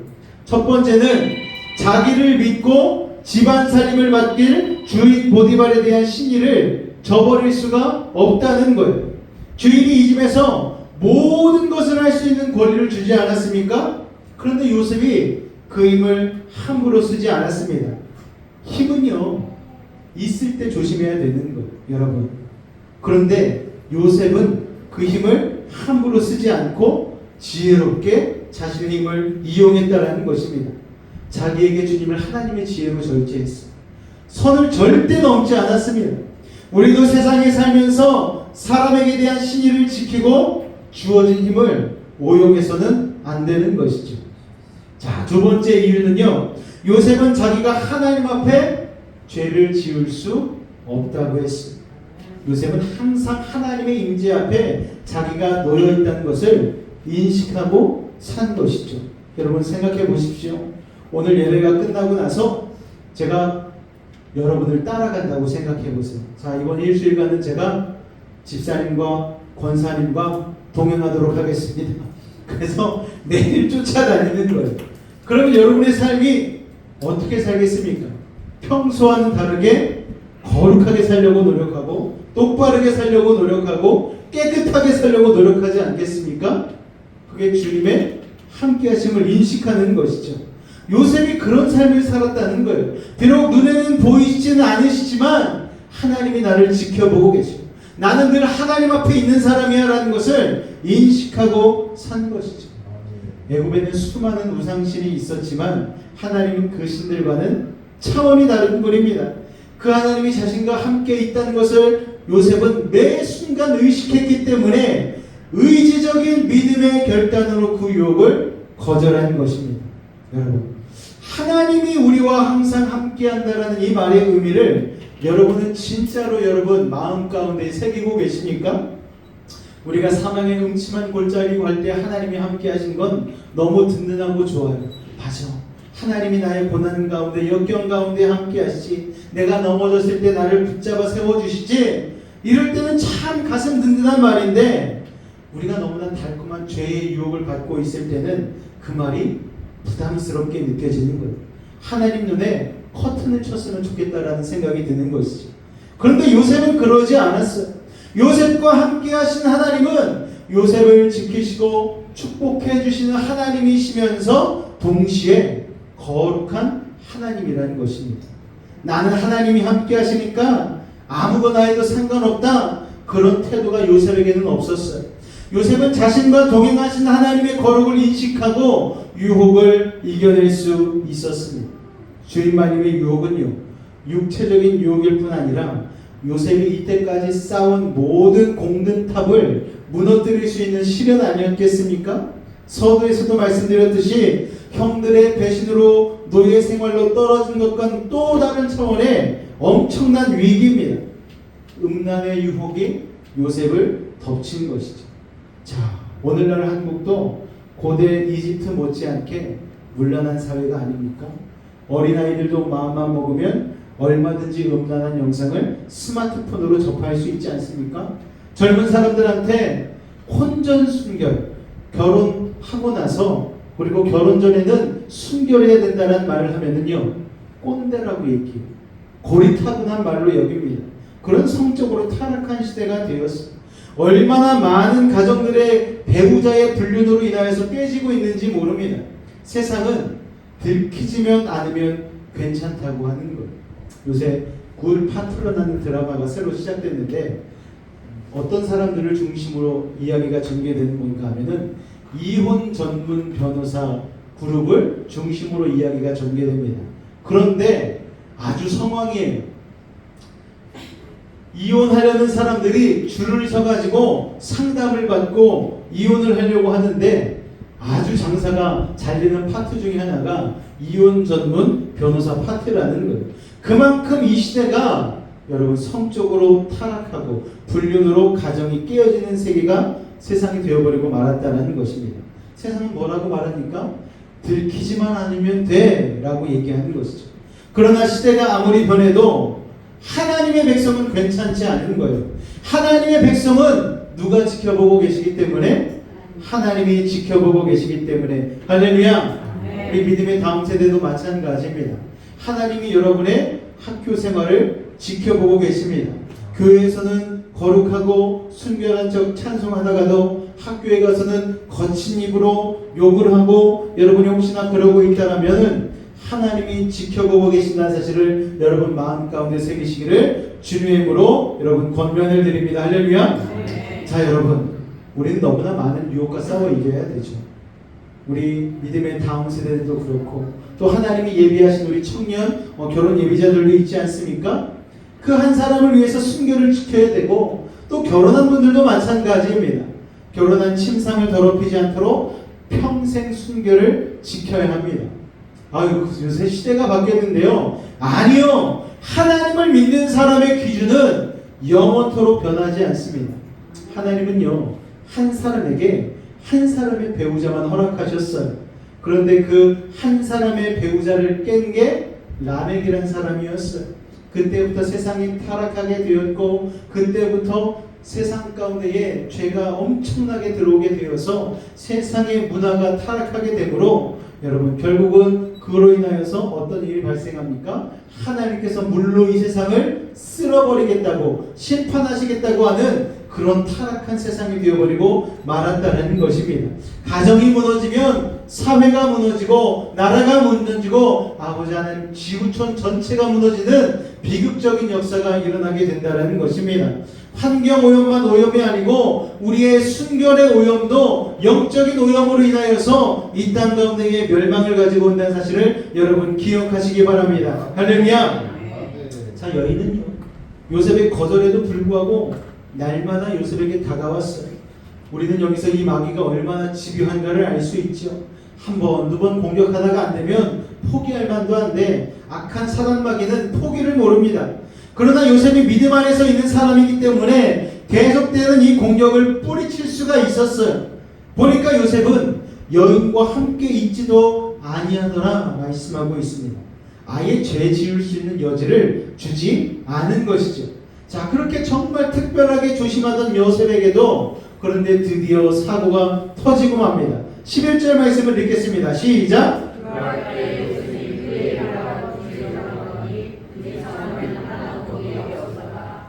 첫 번째는 자기를 믿고 집안 살림을 맡길 주인 보디발에 대한 신의를 저버릴 수가 없다는 거예요. 주인이 이 집에서 모든 것을 할 수 있는 권리를 주지 않았습니까? 그런데 요셉이 그 힘을 함부로 쓰지 않았습니다. 힘은요, 있을 때 조심해야 되는 거예요, 여러분. 그런데 요셉은 그 힘을 함부로 쓰지 않고 지혜롭게 자신의 힘을 이용했다라는 것입니다. 자기에게 주님을 하나님의 지혜로 절제했어요. 선을 절대 넘지 않았습니다. 우리도 세상에 살면서 사람에게 대한 신의를 지키고 주어진 힘을 오용해서는 안 되는 것이죠. 자, 두 번째 이유는요. 요셉은 자기가 하나님 앞에 죄를 지을 수 없다고 했습니다. 요셉은 항상 하나님의 임재 앞에 자기가 놓여 있다는 것을 인식하고 산 것이죠. 여러분 생각해 보십시오. 오늘 예배가 끝나고 나서 제가 여러분을 따라간다고 생각해 보세요. 자, 이번 일주일간은 제가 집사님과 권사님과 동행하도록 하겠습니다. 그래서 매일 쫓아다니는 거예요. 그러면 여러분의 삶이 어떻게 살겠습니까? 평소와는 다르게 거룩하게 살려고 노력하고 똑바르게 살려고 노력하고 깨끗하게 살려고 노력하지 않겠습니까? 그게 주님의 함께 하심을 인식하는 것이죠. 요셉이 그런 삶을 살았다는 거예요. 비록 눈에는 보이지는 않으시지만 하나님이 나를 지켜보고 계시고 나는 늘 하나님 앞에 있는 사람이야 라는 것을 인식하고 산 것이죠. 애굽에는 수많은 우상신이 있었지만 하나님은 그 신들과는 차원이 다른 분입니다. 그 하나님이 자신과 함께 있다는 것을 요셉은 매 순간 의식했기 때문에 의지적인 믿음의 결단으로 그 유혹을 거절한 것입니다. 여러분, 하나님이 우리와 항상 함께 한다라는 이 말의 의미를 여러분은 진짜로 여러분 마음 가운데 새기고 계십니까? 우리가 사망의 음침한 골짜기 갈 때 하나님이 함께 하신 건 너무 든든하고 좋아요. 맞아. 하나님이 나의 고난 가운데 역경 가운데 함께 하시지. 내가 넘어졌을 때 나를 붙잡아 세워주시지. 이럴 때는 참 가슴 든든한 말인데 우리가 너무나 달콤한 죄의 유혹을 받고 있을 때는 그 말이 부담스럽게 느껴지는 거예요. 하나님 눈에 커튼을 쳤으면 좋겠다라는 생각이 드는 것이죠. 그런데 요셉은 그러지 않았어요. 요셉과 함께 하신 하나님은 요셉을 지키시고 축복해 주시는 하나님이시면서 동시에 거룩한 하나님이라는 것입니다. 나는 하나님이 함께 하시니까 아무거나 해도 상관없다. 그런 태도가 요셉에게는 없었어요. 요셉은 자신과 동행하신 하나님의 거룩을 인식하고 유혹을 이겨낼 수 있었습니다. 주인마님의 유혹은요, 육체적인 유혹일 뿐 아니라 요셉이 이때까지 쌓은 모든 공든탑을 무너뜨릴 수 있는 시련 아니었겠습니까? 서두에서도 말씀드렸듯이 형들의 배신으로 노예 생활로 떨어진 것과는 또 다른 차원의 엄청난 위기입니다. 음란의 유혹이 요셉을 덮친 것이죠. 자, 오늘날 한국도 고대 이집트 못지않게 문란한 사회가 아닙니까? 어린아이들도 마음만 먹으면 얼마든지 음란한 영상을 스마트폰으로 접할 수 있지 않습니까? 젊은 사람들한테 혼전 순결, 결혼하고 나서 그리고 결혼 전에는 순결해야 된다는 말을 하면은요, 꼰대라고 얘기해요. 고리타분한 말로 여깁니다. 그런 성적으로 타락한 시대가 되었습니다. 얼마나 많은 가정들의 배우자의 불륜으로 인하여서 깨지고 있는지 모릅니다. 세상은 들키지면 않으면 괜찮다고 하는 거예요. 요새 굴 파트너라는 드라마가 새로 시작됐는데 어떤 사람들을 중심으로 이야기가 전개되는 건가 하면은 이혼 전문 변호사 그룹을 중심으로 이야기가 전개됩니다. 그런데 아주 성황이에요. 이혼하려는 사람들이 줄을 서가지고 상담을 받고 이혼을 하려고 하는데 아주 장사가 잘 되는 파트 중에 하나가 이혼 전문 변호사 파트라는 거예요. 그만큼 이 시대가 여러분 성적으로 타락하고 불륜으로 가정이 깨어지는 세계가 세상이 되어버리고 말았다는 것입니다. 세상은 뭐라고 말합니까? 들키지만 않으면 돼 라고 얘기하는 것이죠. 그러나 시대가 아무리 변해도 하나님의 백성은 괜찮지 않은 거예요. 하나님의 백성은 누가 지켜보고 계시기 때문에? 하나님이 지켜보고 계시기 때문에. 할렐루야. 우리 믿음의 다음 세대도 마찬가지입니다. 하나님이 여러분의 학교 생활을 지켜보고 계십니다. 교회에서는 거룩하고 순결한 척 찬송하다가도 학교에 가서는 거친 입으로 욕을 하고 여러분이 혹시나 그러고 있다라면은 하나님이 지켜보고 계신다는 사실을 여러분 마음 가운데 새기시기를 주님의 이름으로 여러분 권면을 드립니다. 할렐루야. 네. 자, 여러분, 우리는 너무나 많은 유혹과 싸워 이겨야 되죠. 우리 믿음의 다음 세대들도 그렇고 또 하나님이 예비하신 우리 청년 결혼 예비자들도 있지 않습니까? 그 한 사람을 위해서 순결을 지켜야 되고 또 결혼한 분들도 마찬가지입니다. 결혼한 침상을 더럽히지 않도록 평생 순결을 지켜야 합니다. 아유, 요새 시대가 바뀌었는데요. 아니요. 하나님을 믿는 사람의 기준은 영원토록 변하지 않습니다. 하나님은요, 한 사람에게 한 사람의 배우자만 허락하셨어요. 그런데 그 한 사람의 배우자를 깬 게 라멕이라는 사람이었어요. 그때부터 세상이 타락하게 되었고, 그때부터 세상 가운데에 죄가 엄청나게 들어오게 되어서 세상의 문화가 타락하게 되므로 여러분, 결국은 그로 인하여서 어떤 일이 발생합니까? 하나님께서 물로 이 세상을 쓸어버리겠다고, 심판하시겠다고 하는 그런 타락한 세상이 되어버리고 말았다는 것입니다. 가정이 무너지면 사회가 무너지고 나라가 무너지고 아버지 하나님 지구촌 전체가 무너지는 비극적인 역사가 일어나게 된다는 것입니다. 환경 오염만 오염이 아니고 우리의 순결의 오염도 영적인 오염으로 인하여서 이 땅 가운데에 멸망을 가지고 온다는 사실을 여러분 기억하시기 바랍니다. 할렐루야. 자, 여인은요, 요셉의 거절에도 불구하고 날마다 요셉에게 다가왔어요. 우리는 여기서 이 마귀가 얼마나 집요한가를 알 수 있죠. 한 번, 두 번 공격하다가 안 되면 포기할 만도 한데 악한 사단 마귀는 포기를 모릅니다. 그러나 요셉이 믿음 안에서 있는 사람이기 때문에 계속되는 이 공격을 뿌리칠 수가 있었어요. 보니까 요셉은 여인과 함께 있지도 아니하더라 말씀하고 있습니다. 아예 죄 지을 수 있는 여지를 주지 않은 것이죠. 자, 그렇게 정말 특별하게 조심하던 요셉에게도 그런데 드디어 사고가 터지고 맙니다. 11절 말씀을 읽겠습니다. 시작.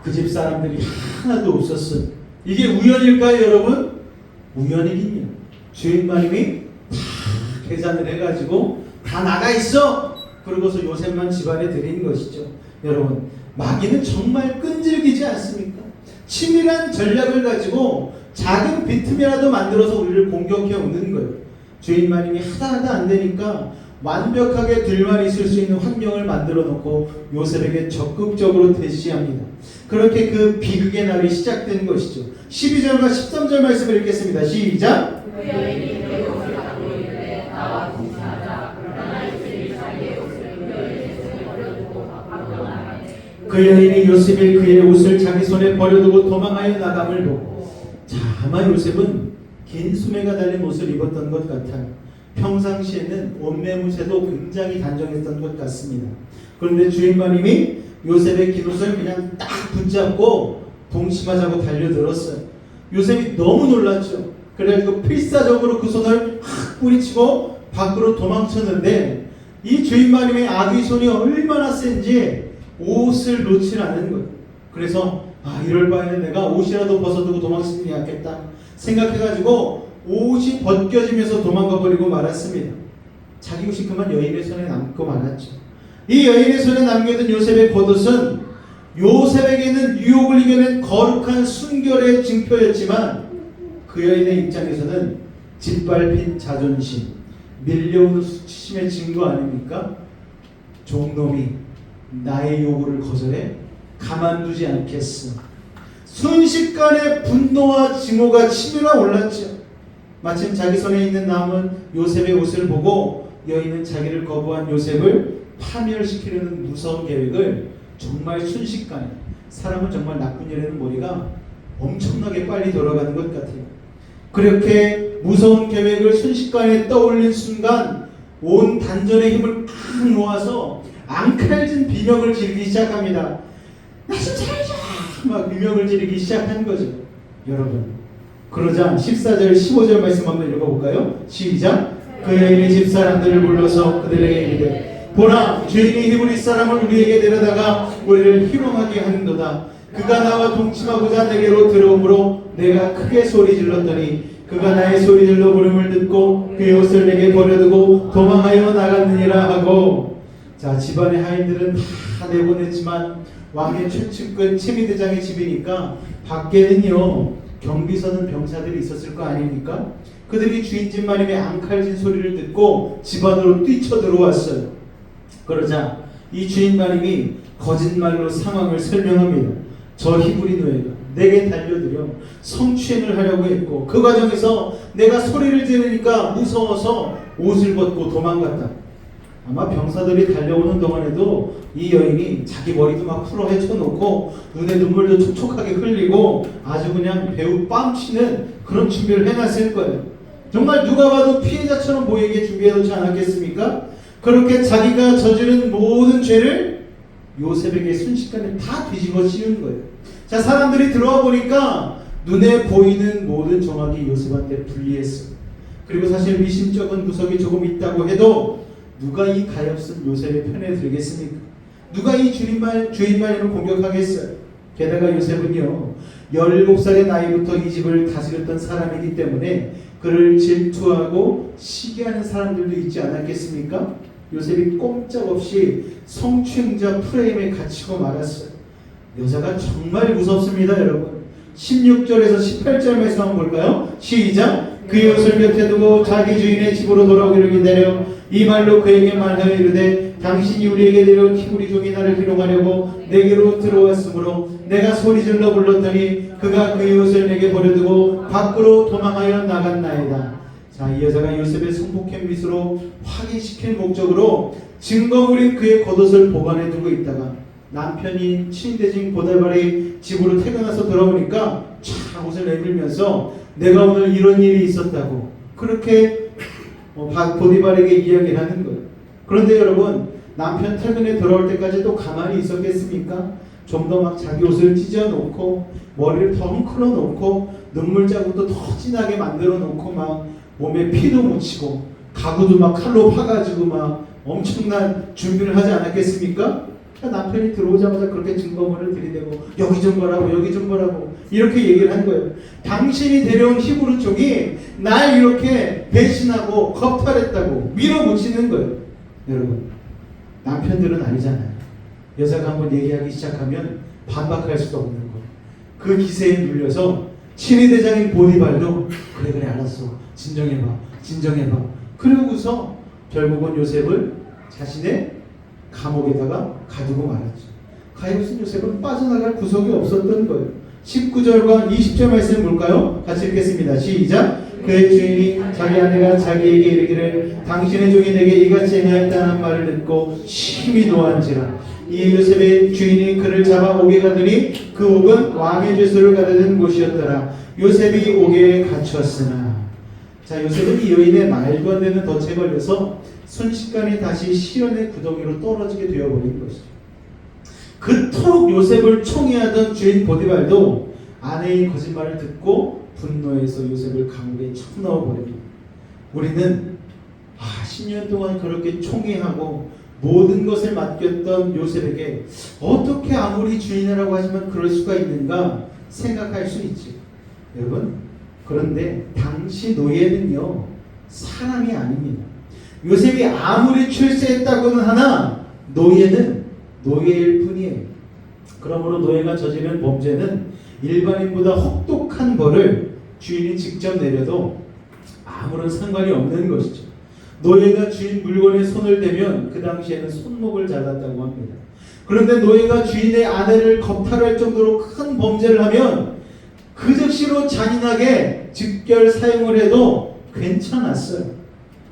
그 집 사람들이 하나도 없었어요. 이게 우연일까요, 여러분? 우연이긴요. 주인마님이 다 계산을 해가지고 다 나가 있어. 그러고서 요셉만 집안에 들인 것이죠. 여러분, 마귀는 정말 끈질기지 않습니까? 치밀한 전략을 가지고 작은 비틈이라도 만들어서 우리를 공격해 오는 거예요. 주인마님이 하다 안 되니까 완벽하게 둘만 있을 수 있는 환경을 만들어 놓고 요셉에게 적극적으로 대시합니다. 그렇게 그 비극의 날이 시작된 것이죠. 12절과 13절 말씀을 읽겠습니다. 시작. 그 여인이 요셉이 그의 옷을 자기 손에 버려두고 도망하여 나감을 보고, 자, 아마 요셉은 긴 수매가 달린 옷을 입었던 것 같아요. 평상시에는 옷매무새도 굉장히 단정했던 것 같습니다. 그런데 주인마님이 요셉의 긴 옷을 그냥 딱 붙잡고 동심하자고 달려들었어요. 요셉이 너무 놀랐죠. 그래가지고 필사적으로 그 손을 확 뿌리치고 밖으로 도망쳤는데 이 주인마님의 아귀 손이 얼마나 센지 옷을 놓지 않는 거예요. 그래서 이럴 바에는 내가 옷이라도 벗어두고 도망치는 게 낫겠다 생각해가지고 옷이 벗겨지면서 도망가 버리고 말았습니다. 자기 옷이 그만 여인의 손에 남고 말았죠. 이 여인의 손에 남겨둔 요셉의 겉옷은 요셉에게는 유혹을 이겨낸 거룩한 순결의 징표였지만 그 여인의 입장에서는 짓밟힌 자존심, 밀려오는 수치심의 증거 아닙니까? 종놈이 나의 요구를 거절해 가만두지 않겠어. 순식간에 분노와 증오가 치밀어 올랐죠. 마침 자기 손에 있는 남은 요셉의 옷을 보고 여인은 자기를 거부한 요셉을 파멸시키려는 무서운 계획을 정말 순식간에, 사람은 정말 나쁜 일에는 머리가 엄청나게 빨리 돌아가는 것 같아요. 그렇게 무서운 계획을 순식간에 떠올린 순간 온 단전의 힘을 팍 모아서 앙칼진 비명을 지르기 시작합니다. 나 좀 살려줘! 막 비명을 지르기 시작한 거죠. 여러분, 그러자 14절 15절 말씀 한번 읽어볼까요? 시작. 그 여인의 집사람들을 불러서 그들에게 이르되 보라, 주인이 히브리 사람을 우리에게 데려다가 우리를 희롱하게 하는도다. 그가 나와 동침하고자 내게로 들어오므로 내가 크게 소리 질렀더니 그가 나의 소리 질러 부름을 듣고 그의 옷을 내게 버려두고 도망하여 나갔느니라 하고. 자, 집안의 하인들은 다 내보냈지만 왕의 최측근 체미대장의 집이니까 밖에는요 경비서는 병사들이 있었을 거 아닙니까? 그들이 주인집 마님의 앙칼진 소리를 듣고 집 안으로 뛰쳐들어왔어요. 그러자 이 주인 마님이 거짓말로 상황을 설명합니다. 저 히브리 노예가 내게 달려들여 성추행을 하려고 했고 그 과정에서 내가 소리를 지르니까 무서워서 옷을 벗고 도망갔다. 아마 병사들이 달려오는 동안에도 이 여인이 자기 머리도 막 풀어 헤쳐놓고 눈에 눈물도 촉촉하게 흘리고 아주 그냥 배우 뺨치는 그런 준비를 해놨을 거예요. 정말 누가 봐도 피해자처럼 보이게 준비해놓지 않았겠습니까? 그렇게 자기가 저지른 모든 죄를 요셉에게 순식간에 다 뒤집어 씌운 거예요. 자, 사람들이 들어와 보니까 눈에 보이는 모든 정황이 요셉한테 불리했어요. 그리고 사실 미심쩍은 구석이 조금 있다고 해도 누가 이 가엾은 요셉의 편에 들겠습니까? 누가 이 주인만을 공격하겠어요? 게다가 요셉은요 17살의 나이부터 이 집을 다스렸던 사람이기 때문에 그를 질투하고 시기하는 사람들도 있지 않았겠습니까? 요셉이 꼼짝없이 성추행자 프레임에 갇히고 말았어요. 여자가 정말 무섭습니다, 여러분. 16절에서 18절 말씀 한번 볼까요? 시작! 그의 옷을 곁에 두고 자기 주인의 집으로 돌아오기를 기다려 이 말로 그에게 말하여 이르되 당신이 우리에게 내려온 히브리 종이 나를 희롱하려고 내게로 들어왔으므로 내가 소리질러 불렀더니 그가 그의 옷을 내게 버려두고 밖으로 도망하여 나갔나이다. 자, 이 여자가 요셉의 성폭행 미수로 확인시킬 목적으로 증거물인 그의 겉옷을 보관해 두고 있다가 남편이 친대진 보디발이 집으로 퇴근해서 돌아오니까 촥 옷을 내밀면서 내가 오늘 이런 일이 있었다고 그렇게 보디발에게 이야기를 하는 거예요. 그런데 여러분, 남편 퇴근에 돌아올 때까지 또 가만히 있었겠습니까? 좀 더 막 자기 옷을 찢어놓고 머리를 더 헝클어 놓고 눈물 자국도 더 진하게 만들어 놓고 막 몸에 피도 묻히고 가구도 막 칼로 파가지고 막 엄청난 준비를 하지 않았겠습니까? 남편이 들어오자마자 그렇게 증거물을 들이대고 여기 좀 보라고 여기 좀 보라고 이렇게 얘기를 한 거예요. 당신이 데려온 히브리 쪽이 날 이렇게 배신하고 겁탈했다고 밀어붙이는 거예요. 여러분, 남편들은 아니잖아요. 여자가 한번 얘기하기 시작하면 반박할 수도 없는 거예요. 그 기세에 눌려서 친위대장인 보디발도 그래 알았어 진정해봐 그러고서 결국은 요셉을 자신의 감옥에다가 가두고 말았죠. 가엾은 요셉은 빠져나갈 구석이 없었던 거예요. 19절과 20절 말씀 볼까요? 같이 읽겠습니다. 시작! 그의 주인이 자기 아내가 자기에게 이르기를 당신의 종이 내게 이같이 행하였다는 말을 듣고 심히 노한지라. 이 요셉의 주인이 그를 잡아 옥에 가더니 그 옥은 왕의 죄수를 가두는 곳이었더라. 요셉이 옥에 갇혔으나. 자, 요셉은 이 여인의 말도 안 되는 덫에 걸려서 순식간에 다시 시련의 구덩이로 떨어지게 되어버린 것이죠. 그토록 요셉을 총애하던 주인 보디발도 아내의 거짓말을 듣고 분노해서 요셉을 감옥에 쳐 넣어버립니다. 우리는 10년 동안 그렇게 총애하고 모든 것을 맡겼던 요셉에게 어떻게 아무리 주인이라고 하지만 그럴 수가 있는가 생각할 수 있지. 여러분, 그런데 당시 노예는요 사람이 아닙니다. 요셉이 아무리 출세했다고는 하나 노예는 노예일 뿐이에요. 그러므로 노예가 저지른 범죄는 일반인보다 혹독한 벌을 주인이 직접 내려도 아무런 상관이 없는 것이죠. 노예가 주인 물건에 손을 대면 그 당시에는 손목을 잘랐다고 합니다. 그런데 노예가 주인의 아내를 겁탈할 정도로 큰 범죄를 하면 그 즉시로 잔인하게 즉결 사용을 해도 괜찮았어요.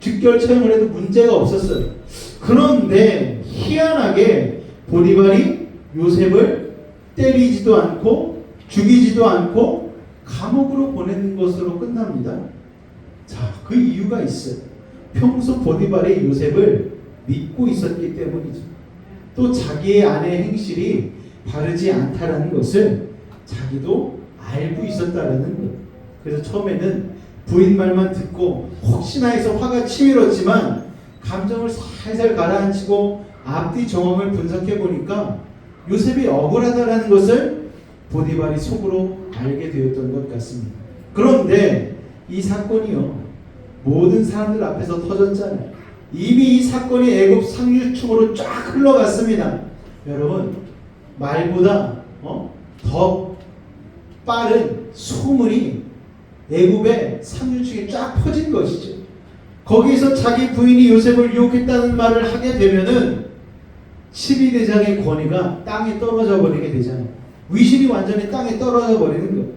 즉결 사용을 해도 문제가 없었어요. 그런데 희한하게 보디발이 요셉을 때리지도 않고 죽이지도 않고 감옥으로 보내는 것으로 끝납니다. 자, 그 이유가 있어요. 평소 보디발이 요셉을 믿고 있었기 때문이죠. 또 자기의 아내의 행실이 바르지 않다라는 것을 자기도 알고 있었다라는 거예요. 그래서 처음에는 부인 말만 듣고 혹시나 해서 화가 치밀었지만 감정을 살살 가라앉히고 앞뒤 정황을 분석해 보니까 요셉이 억울하다라는 것을 보디발이 속으로 알게 되었던 것 같습니다. 그런데 이 사건이요 모든 사람들 앞에서 터졌잖아요. 이미 이 사건이 애굽 상류층으로 쫙 흘러갔습니다. 여러분, 말보다 더 빠른 소문이 애굽의 상류층에 쫙 퍼진 것이죠. 거기서 자기 부인이 요셉을 유혹했다는 말을 하게 되면은 12대장의 권위가 땅에 떨어져 버리게 되잖아요. 위신이 완전히 땅에 떨어져 버리는 거예요.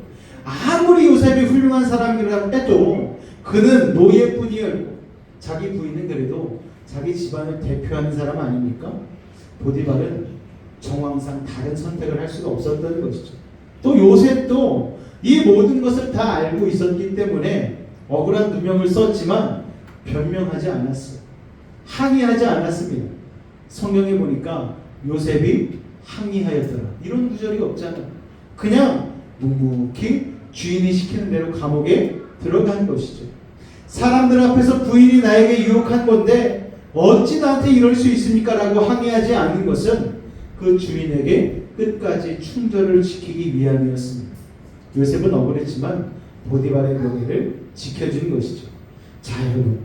아무리 요셉이 훌륭한 사람이라고 해도 그는 노예뿐이었고 자기 부인은 그래도 자기 집안을 대표하는 사람 아닙니까? 보디발은 정황상 다른 선택을 할 수가 없었던 것이죠. 또 요셉도 이 모든 것을 다 알고 있었기 때문에 억울한 누명을 썼지만 변명하지 않았어요. 항의하지 않았습니다. 성경에 보니까 요셉이 항의하였더라 이런 구절이 없잖아요. 그냥 묵묵히 주인이 시키는 대로 감옥에 들어간 것이죠. 사람들 앞에서 부인이 나에게 유혹한 건데 어찌 나한테 이럴 수 있습니까? 라고 항의하지 않는 것은 그 주인에게 끝까지 충절을 지키기 위함이었습니다. 요셉은 억울했지만 보디발의 명예를 지켜준 것이죠. 자, 여러분,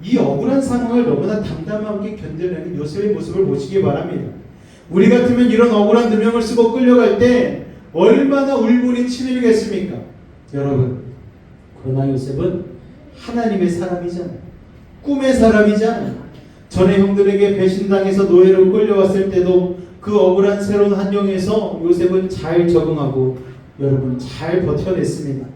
이 억울한 상황을 너무나 담담하게 견뎌내는 요셉의 모습을 보시기 바랍니다. 우리 같으면 이런 억울한 누명을 쓰고 끌려갈 때 얼마나 울분이 치밀겠습니까? 여러분, 그러나 요셉은 하나님의 사람이잖아요. 꿈의 사람이잖아요. 전에 형들에게 배신당해서 노예로 끌려왔을 때도 그 억울한 새로운 환경에서 요셉은 잘 적응하고 여러분 잘 버텨냈습니다.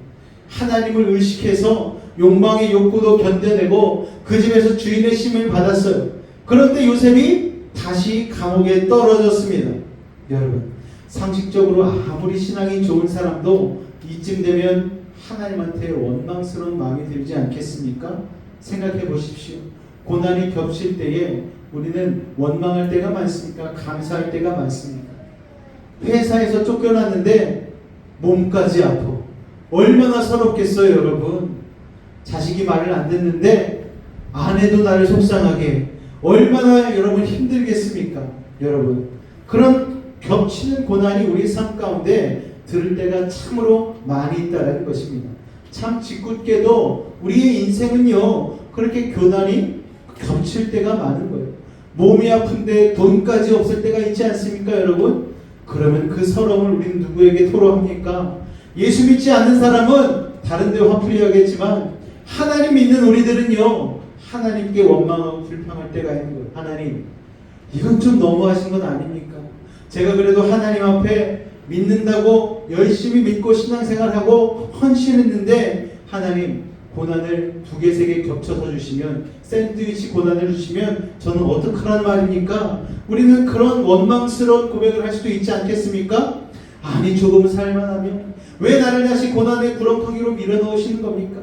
하나님을 의식해서 욕망의 욕구도 견뎌내고 그 집에서 주인의 심을 받았어요. 그런데 요셉이 다시 감옥에 떨어졌습니다. 여러분, 상식적으로 아무리 신앙이 좋은 사람도 이쯤 되면 하나님한테 원망스러운 마음이 들지 않겠습니까? 생각해 보십시오. 고난이 겹칠 때에 우리는 원망할 때가 많습니까? 감사할 때가 많습니까? 회사에서 쫓겨났는데 몸까지 아파. 얼마나 서럽겠어요, 여러분. 자식이 말을 안 듣는데 아내도 나를 속상하게. 얼마나 여러분 힘들겠습니까? 여러분, 그런 겹치는 고난이 우리 삶 가운데 들을 때가 참으로 많이 있다는 것입니다. 참 짓궂게도 우리의 인생은요 그렇게 고난이 겹칠 때가 많은 거예요. 몸이 아픈데 돈까지 없을 때가 있지 않습니까, 여러분? 그러면 그 서러움을 우리는 누구에게 토로합니까? 예수 믿지 않는 사람은 다른 데 화풀이 하겠지만 하나님 믿는 우리들은요 하나님께 원망하고 불평할 때가 있는 거예요. 하나님, 이건 좀 너무하신 건 아닙니까? 제가 그래도 하나님 앞에 믿는다고 열심히 믿고 신앙생활하고 헌신했는데 하나님 고난을 2개, 3개 겹쳐서 주시면 샌드위치 고난을 주시면 저는 어떡하란 말입니까? 우리는 그런 원망스러운 고백을 할 수도 있지 않겠습니까? 아니, 조금 살만하면 왜 나를 다시 고난의 구렁텅이로 밀어넣으시는 겁니까?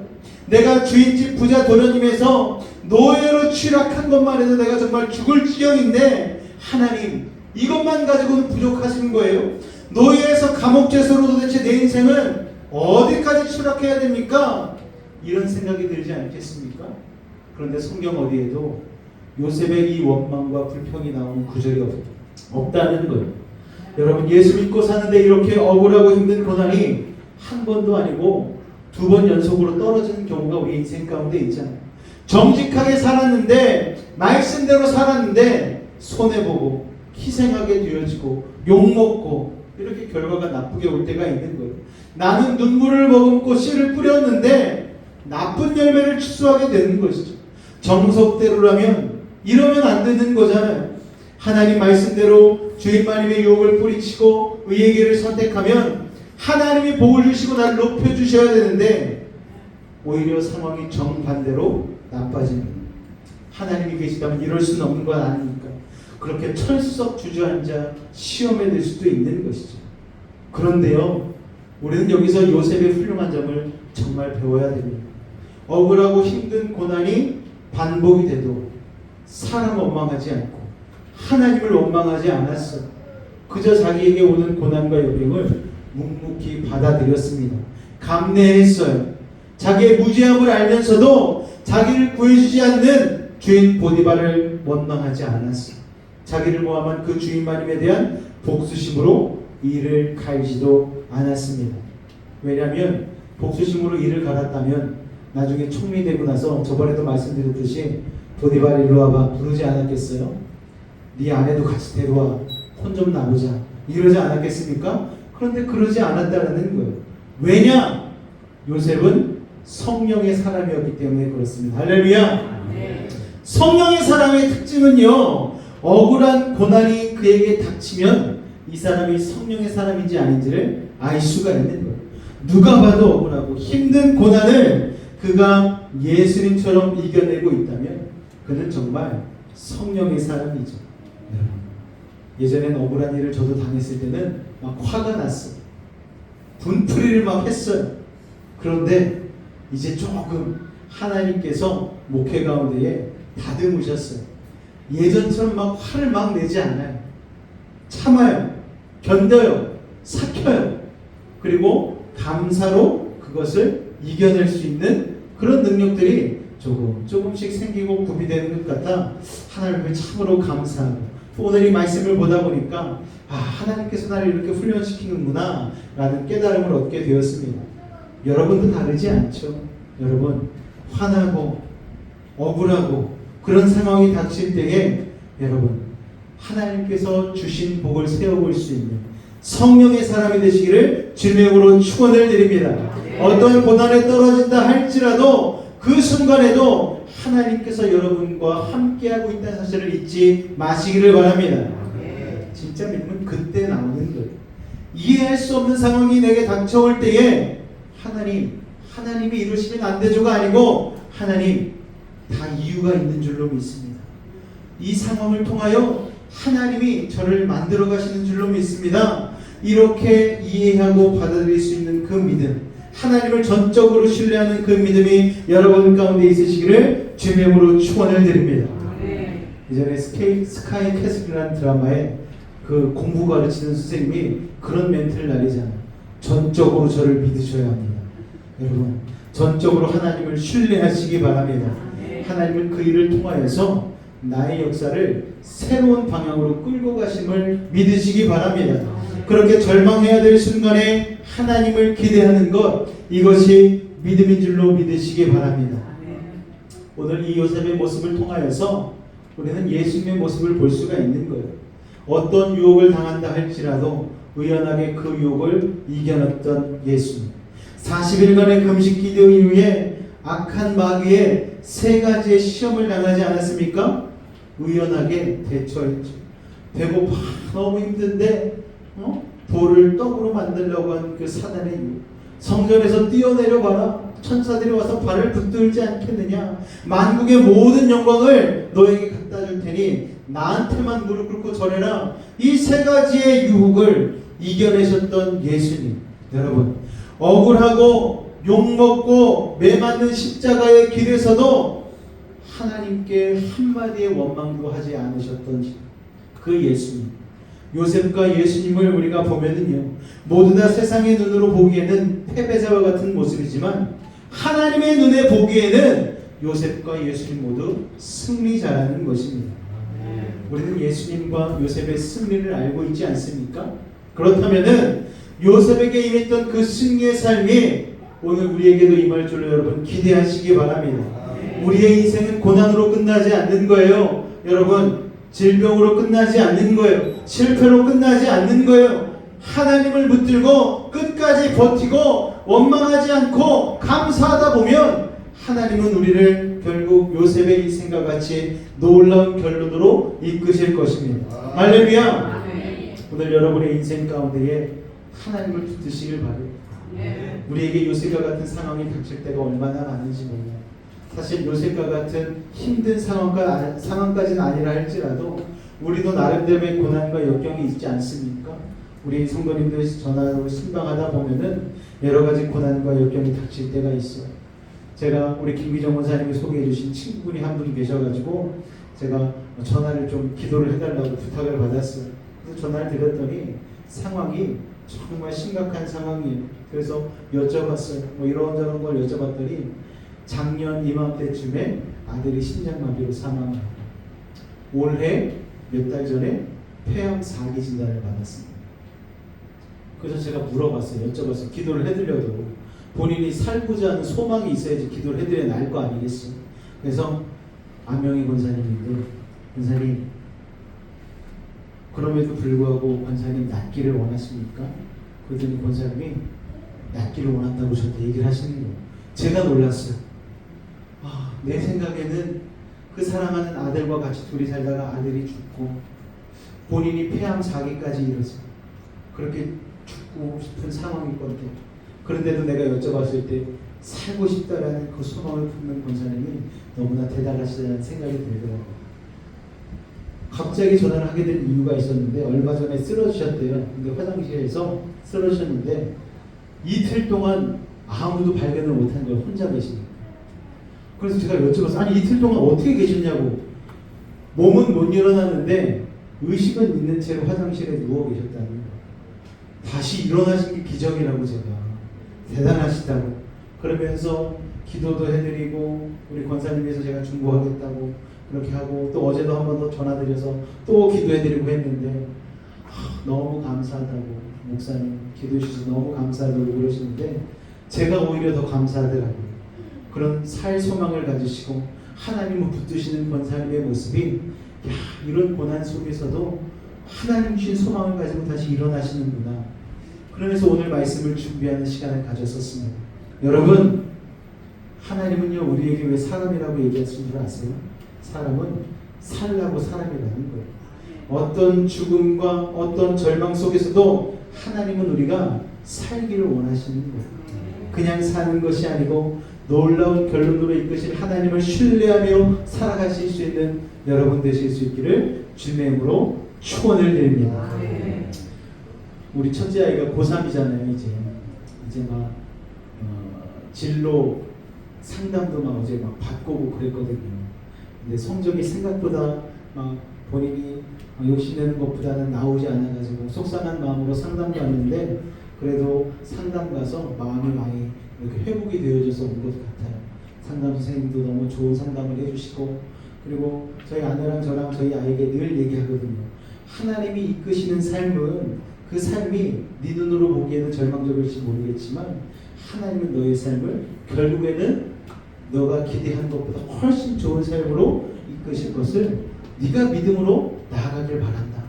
내가 주인집 부자 도련님에서 노예로 취락한 것만 해도 내가 정말 죽을 지경인데 하나님, 이것만 가지고는 부족하신 거예요? 노예에서 감옥죄수로 도대체 내 인생은 어디까지 추락해야 됩니까? 이런 생각이 들지 않겠습니까? 그런데 성경 어디에도 요셉의 이 원망과 불평이 나오는 구절이 없다는 거예요. 여러분, 예수 믿고 사는데 이렇게 억울하고 힘든 고난이 한 번도 아니고 2번 연속으로 떨어지는 경우가 우리 인생 가운데 있잖아요. 정직하게 살았는데 말씀대로 살았는데 손해보고 희생하게 되어지고 욕먹고 이렇게 결과가 나쁘게 올 때가 있는 거예요. 나는 눈물을 머금고 씨를 뿌렸는데 나쁜 열매를 추수하게 되는 것이죠. 정석대로라면 이러면 안 되는 거잖아요. 하나님 말씀대로 주인마님의 유혹을 뿌리치고 의의 길을 선택하면 하나님이 복을 주시고 나를 높여주셔야 되는데 오히려 상황이 정반대로 나빠집니다. 하나님이 계시다면 이럴 수는 없는 건 아닙니까? 그렇게 철썩 주저앉아 시험에 들 수도 있는 것이죠. 그런데요, 우리는 여기서 요셉의 훌륭한 점을 정말 배워야 됩니다. 억울하고 힘든 고난이 반복이 돼도 사람 원망하지 않고 하나님을 원망하지 않았어. 그저 자기에게 오는 고난과 역경을 묵묵히 받아들였습니다. 감내했어요. 자기의 무지함을 알면서도 자기를 구해주지 않는 주인 보디발을 원망하지 않았어요. 자기를 모함한 그 주인마님에 대한 복수심으로 이를 갈지도 않았습니다. 왜냐하면 복수심으로 이를 갈았다면 나중에 총리되고 나서 저번에도 말씀드렸듯이 보디발 일로 와봐 부르지 않았겠어요? 네 아내도 같이 데려와 혼 좀 나누자 이러지 않았겠습니까? 그런데 그러지 않았다는 거예요. 왜냐? 요셉은 성령의 사람이었기 때문에 그렇습니다. 할렐루야. 성령의 사람의 특징은요, 억울한 고난이 그에게 닥치면 이 사람이 성령의 사람인지 아닌지를 알 수가 있는 거예요. 누가 봐도 억울하고 힘든 고난을 그가 예수님처럼 이겨내고 있다면 그는 정말 성령의 사람이죠. 예전엔 억울한 일을 저도 당했을 때는 막 화가 났어요. 분풀이를 막 했어요. 그런데 이제 조금 하나님께서 목회 가운데에 다듬으셨어요. 예전처럼 막 화를 막 내지 않아요. 참아요. 견뎌요. 삭혀요. 그리고 감사로 그것을 이겨낼 수 있는 그런 능력들이 조금씩 생기고 구비되는 것 같아 하나님을 참으로 감사하고 오늘 이 말씀을 보다 보니까 하나님께서 나를 이렇게 훈련시키는구나 라는 깨달음을 얻게 되었습니다. 여러분도 다르지 않죠? 여러분 화나고 억울하고 그런 상황이 닥칠 때에 여러분 하나님께서 주신 복을 세워볼 수 있는 성령의 사람이 되시기를 주님으로 축원을 드립니다. 어떤 고난에 떨어진다 할지라도 그 순간에도 하나님께서 여러분과 함께하고 있다는 사실을 잊지 마시기를 바랍니다. 진짜 믿음은 그때 나오는 거예요. 이해할 수 없는 상황이 내게 닥쳐올 때에 하나님이 이루시면 안 되죠가 아니고 하나님 다 이유가 있는 줄로 믿습니다. 이 상황을 통하여 하나님이 저를 만들어 가시는 줄로 믿습니다. 이렇게 이해하고 받아들일 수 있는 그 믿음, 하나님을 전적으로 신뢰하는 그 믿음이 여러분 가운데 있으시기를 주님의 이름으로 축원을 드립니다. 이전에 스카이 캐슬이라는 드라마에 그 공부 가르치는 선생님이 그런 멘트를 날리잖아요. 전적으로 저를 믿으셔야 합니다. 여러분 전적으로 하나님을 신뢰하시기 바랍니다. 하나님은 그 일을 통하여서 나의 역사를 새로운 방향으로 끌고 가심을 믿으시기 바랍니다. 그렇게 절망해야 될 순간에 하나님을 기대하는 것, 이것이 믿음인 줄로 믿으시기 바랍니다. 오늘 이 요셉의 모습을 통하여서 우리는 예수님의 모습을 볼 수가 있는 거예요. 어떤 유혹을 당한다 할지라도 의연하게 그 유혹을 이겨냈던 예수님. 40일간의 금식 기도 이후에 악한 마귀의 3가지의 시험을 당하지 않았습니까? 의연하게 대처했죠. 배고파 너무 힘든데 돌을 떡으로 만들려고 한 그 사단의 유혹. 성전에서 뛰어내려 봐라. 천사들이 와서 발을 붙들지 않겠느냐. 만국의 모든 영광을 너에게 갖다 줄 테니 나한테만 무릎 꿇고 절해라. 이 3가지의 유혹을 이겨내셨던 예수님. 여러분 억울하고 욕먹고 매맞는 십자가의 길에서도 하나님께 한마디의 원망도 하지 않으셨던 그 예수님. 요셉과 예수님을 우리가 보면은요, 모두 다 세상의 눈으로 보기에는 패배자와 같은 모습이지만 하나님의 눈에 보기에는 요셉과 예수님 모두 승리자라는 것입니다. 우리는 예수님과 요셉의 승리를 알고 있지 않습니까? 그렇다면은 요셉에게 임했던 그 승리의 삶이 오늘 우리에게도 임할 줄로 여러분 기대하시기 바랍니다. 우리의 인생은 고난으로 끝나지 않는 거예요. 여러분 질병으로 끝나지 않는 거예요. 실패로 끝나지 않는 거예요. 하나님을 붙들고 끝까지 버티고 원망하지 않고 감사하다 보면 하나님은 우리를 결국 요셉의 인생과 같이 놀라운 결론으로 이끄실 것입니다. 할렐루야. 오늘 여러분의 인생 가운데에 하나님을 붙드시길 바래요. 우리에게 요셉과 같은 상황이 닥칠 때가 얼마나 많은지 몰라요. 사실 요셉과 같은 힘든 상황까지는 아니라 할지라도 우리도 나름대로의 고난과 역경이 있지 않습니까? 우리 성도님들 전화로 신방하다 보면은 여러 가지 고난과 역경이 닥칠 때가 있어요. 제가 우리 김기정 원사님이 소개해 주신 친구분이 한 분이 계셔가지고 제가 전화를 좀 기도를 해달라고 부탁을 받았어요. 그래서 전화를 드렸더니 상황이 정말 심각한 상황이에요. 그래서 여쭤봤어요. 뭐 이런저런 걸 여쭤봤더니 작년 이맘때쯤에 아들이 심장마비로 사망을 하고 올해 몇 달 전에 폐암 4기 진단을 받았습니다. 그래서 제가 물어봤어요. 여쭤봤어요. 기도를 해드려도 본인이 살고자 하는 소망이 있어야지 기도를 해드려야 나을 거 아니겠어요. 그래서 안명희 권사님인데 권사님 그럼에도 불구하고 권사님 낫기를 원하십니까? 그랬더니 권사님이 낫기를 원한다고 저한테 얘기를 하시는 거예요. 제가 놀랐어요. 내 생각에는 그 사랑하는 아들과 같이 둘이 살다가 아들이 죽고 본인이 폐암 4기까지 이르서 그렇게 죽고 싶은 상황이거든요. 그런데도 내가 여쭤봤을 때 살고 싶다라는 그 소망을 품는 권사님이 너무나 대단하시다는 생각이 들더라고요. 갑자기 전화를 하게 된 이유가 있었는데 얼마 전에 쓰러지셨대요. 근데 화장실에서 쓰러지셨는데 이틀 동안 아무도 발견을 못한 걸 혼자 계십니다. 그래서 제가 여쭤봤어요. 아니 이틀 동안 어떻게 계셨냐고. 몸은 못 일어나는데 의식은 있는 채로 화장실에 누워 계셨다는 거예요. 다시 일어나신 게 기적이라고 제가. 대단하시다고. 그러면서 기도도 해드리고 우리 권사님께서 제가 중보하겠다고 그렇게 하고 또 어제도 한 번 더 전화드려서 또 기도해드리고 했는데 너무 감사하다고 목사님 기도해 주셔서 너무 감사하다고 그러시는데 제가 오히려 더 감사하더라고요. 그런 살 소망을 가지시고 하나님을 붙드시는 권사님의 모습이 이런 고난 속에서도 하나님 주신 소망을 가지고 다시 일어나시는구나. 그러면서 오늘 말씀을 준비하는 시간을 가졌었습니다. 여러분 하나님은요 우리에게 왜 사람이라고 얘기하시는 줄 아세요? 사람은 살라고 사람이라는 거예요. 어떤 죽음과 어떤 절망 속에서도 하나님은 우리가 살기를 원하시는 거예요. 그냥 사는 것이 아니고 놀라운 결론으로 이끄실 하나님을 신뢰하며 살아가실 수 있는 여러분 되실 수 있기를 주님의 이름으로 축원을 드립니다. 우리 첫째 아이가 고3이잖아요. 이제 막 진로 상담도 막 어제 막 받고 오고 그랬거든요. 근데 성적이 생각보다 막 본인이 욕심내는 것보다는 나오지 않아가지고 속상한 마음으로 상담 갔는데 그래도 상담 가서 마음이 많이 이렇게 회복이 되어져서 온 것 같아요. 상담 선생님도 너무 좋은 상담을 해주시고 그리고 저희 아내랑 저랑 저희 아이에게 늘 얘기하거든요. 하나님이 이끄시는 삶은 그 삶이 네 눈으로 보기에는 절망적일지 모르겠지만 하나님은 너의 삶을 결국에는 너가 기대한 것보다 훨씬 좋은 삶으로 이끄실 것을 네가 믿음으로 나아가길 바란다.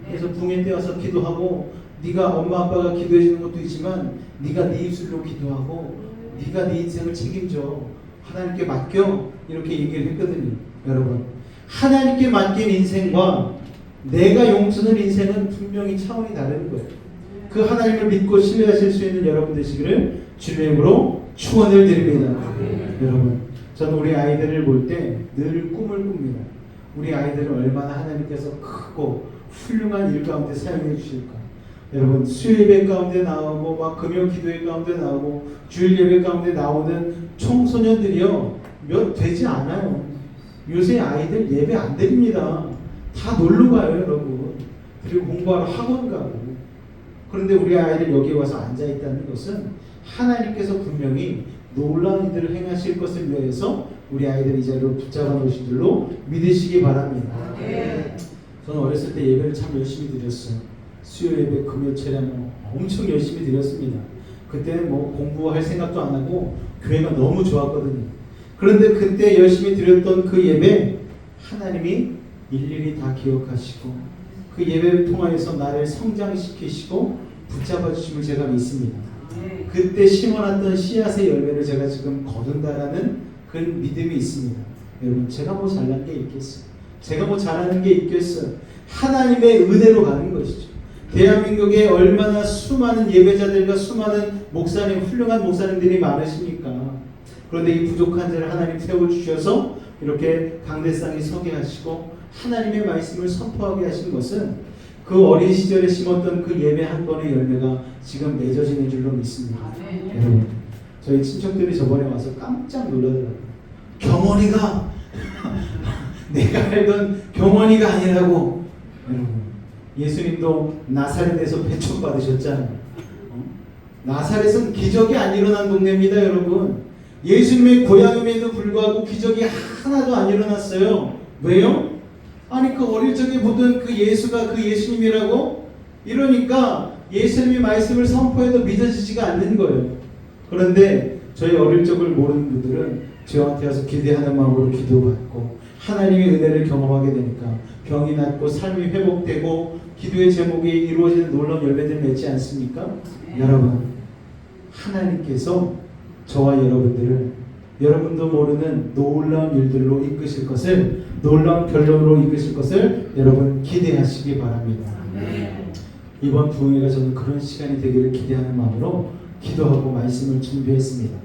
그래서 붕괴 때 와서 기도하고 네가 엄마 아빠가 기도해 주는 것도 있지만 네가 네 입술로 기도하고 네가 네 인생을 책임져 하나님께 맡겨 이렇게 얘기를 했거든요. 여러분 하나님께 맡긴 인생과 내가 용서하는 인생은 분명히 차원이 다른 거예요. 그 하나님을 믿고 신뢰하실 수 있는 여러분 되시기를 주님의 이름으로 축원을 드립니다. 여러분 저는 우리 아이들을 볼 때 늘 꿈을 꿉니다. 우리 아이들을 얼마나 하나님께서 크고 훌륭한 일 가운데 사용해 주실까. 여러분 수요예배 가운데 나오고 막 금요 기도회 가운데 나오고 주일 예배 가운데 나오는 청소년들이요 몇 되지 않아요. 요새 아이들 예배 안 드립니다. 다 놀러 가요 여러분. 그리고 공부하러 학원 가고. 그런데 우리 아이들 여기 와서 앉아 있다는 것은 하나님께서 분명히 놀라운 일들을 행하실 것을 위해서 우리 아이들 이 자리로 붙잡아 놓으신 줄로 믿으시기 바랍니다. 저는 어렸을 때 예배를 참 열심히 드렸어요. 수요 예배, 금요 차량 엄청 열심히 드렸습니다. 그때는 뭐 공부할 생각도 안 하고 교회가 너무 좋았거든요. 그런데 그때 열심히 드렸던 그 예배 하나님이 일일이 다 기억하시고 그 예배를 통하여서 나를 성장시키시고 붙잡아 주심을 제가 믿습니다. 그때 심어놨던 씨앗의 열매를 제가 지금 거둔다라는 그 믿음이 있습니다. 여러분 제가 뭐 잘난 게 있겠어요? 제가 뭐 잘하는 게 있겠어요? 하나님의 은혜로 가는 것이죠. 대한민국에 얼마나 수많은 예배자들과 수많은 목사님, 훌륭한 목사님들이 많으십니까? 그런데 이 부족한 자를 하나님 세워주셔서 이렇게 강대상에 서게 하시고 하나님의 말씀을 선포하게 하신 것은 그 어린 시절에 심었던 그 예배 한 번의 열매가 지금 맺어지는 줄로 믿습니다. 여러분 저희 친척들이 저번에 와서 깜짝 놀라더라고요. 경원이가 내가 알던 경원이가 아니라고. 여러분 예수님도 나사렛에서 배척받으셨잖아요. 나사렛은 기적이 안 일어난 동네입니다. 여러분 예수님의 고향임에도 불구하고 기적이 하나도 안 일어났어요. 왜요? 아니 그 어릴 적에 보던 그 예수가 그 예수님이라고? 이러니까 예수님의 말씀을 선포해도 믿어지지가 않는 거예요. 그런데 저희 어릴 적을 모르는 분들은 저한테 와서 기대하는 마음으로 기도받고 하나님의 은혜를 경험하게 되니까 병이 낫고 삶이 회복되고 기도의 제목이 이루어지는 놀라운 열매들을 맺지 않습니까? 여러분 하나님께서 저와 여러분들을 여러분도 모르는 놀라운 일들로 이끄실 것을 놀라운 결론으로 이끄실 것을 여러분 기대하시기 바랍니다. 이번 부흥회가 저는 그런 시간이 되기를 기대하는 마음으로 기도하고 말씀을 준비했습니다.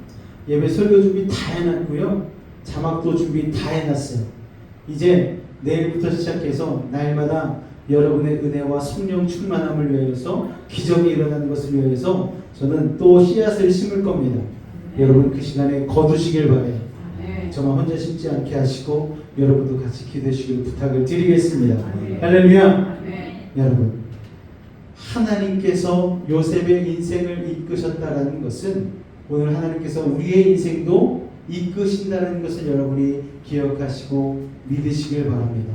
예배 설교 준비 다 해놨고요. 자막도 준비 다 해놨어요. 이제 내일부터 시작해서 날마다 여러분의 은혜와 성령 충만함을 위하여서 기적이 일어나는 것을 위하여서 저는 또 씨앗을 심을 겁니다. 여러분 그 시간에 거두시길 바래요. 저만 혼자 심지 않게 하시고 여러분도 같이 기도해 주시길 부탁을 드리겠습니다. 할렐루야. 여러분, 하나님께서 요셉의 인생을 이끄셨다라는 것은 오늘 하나님께서 우리의 인생도 이끄신다는 것을 여러분이 기억하시고 믿으시길 바랍니다.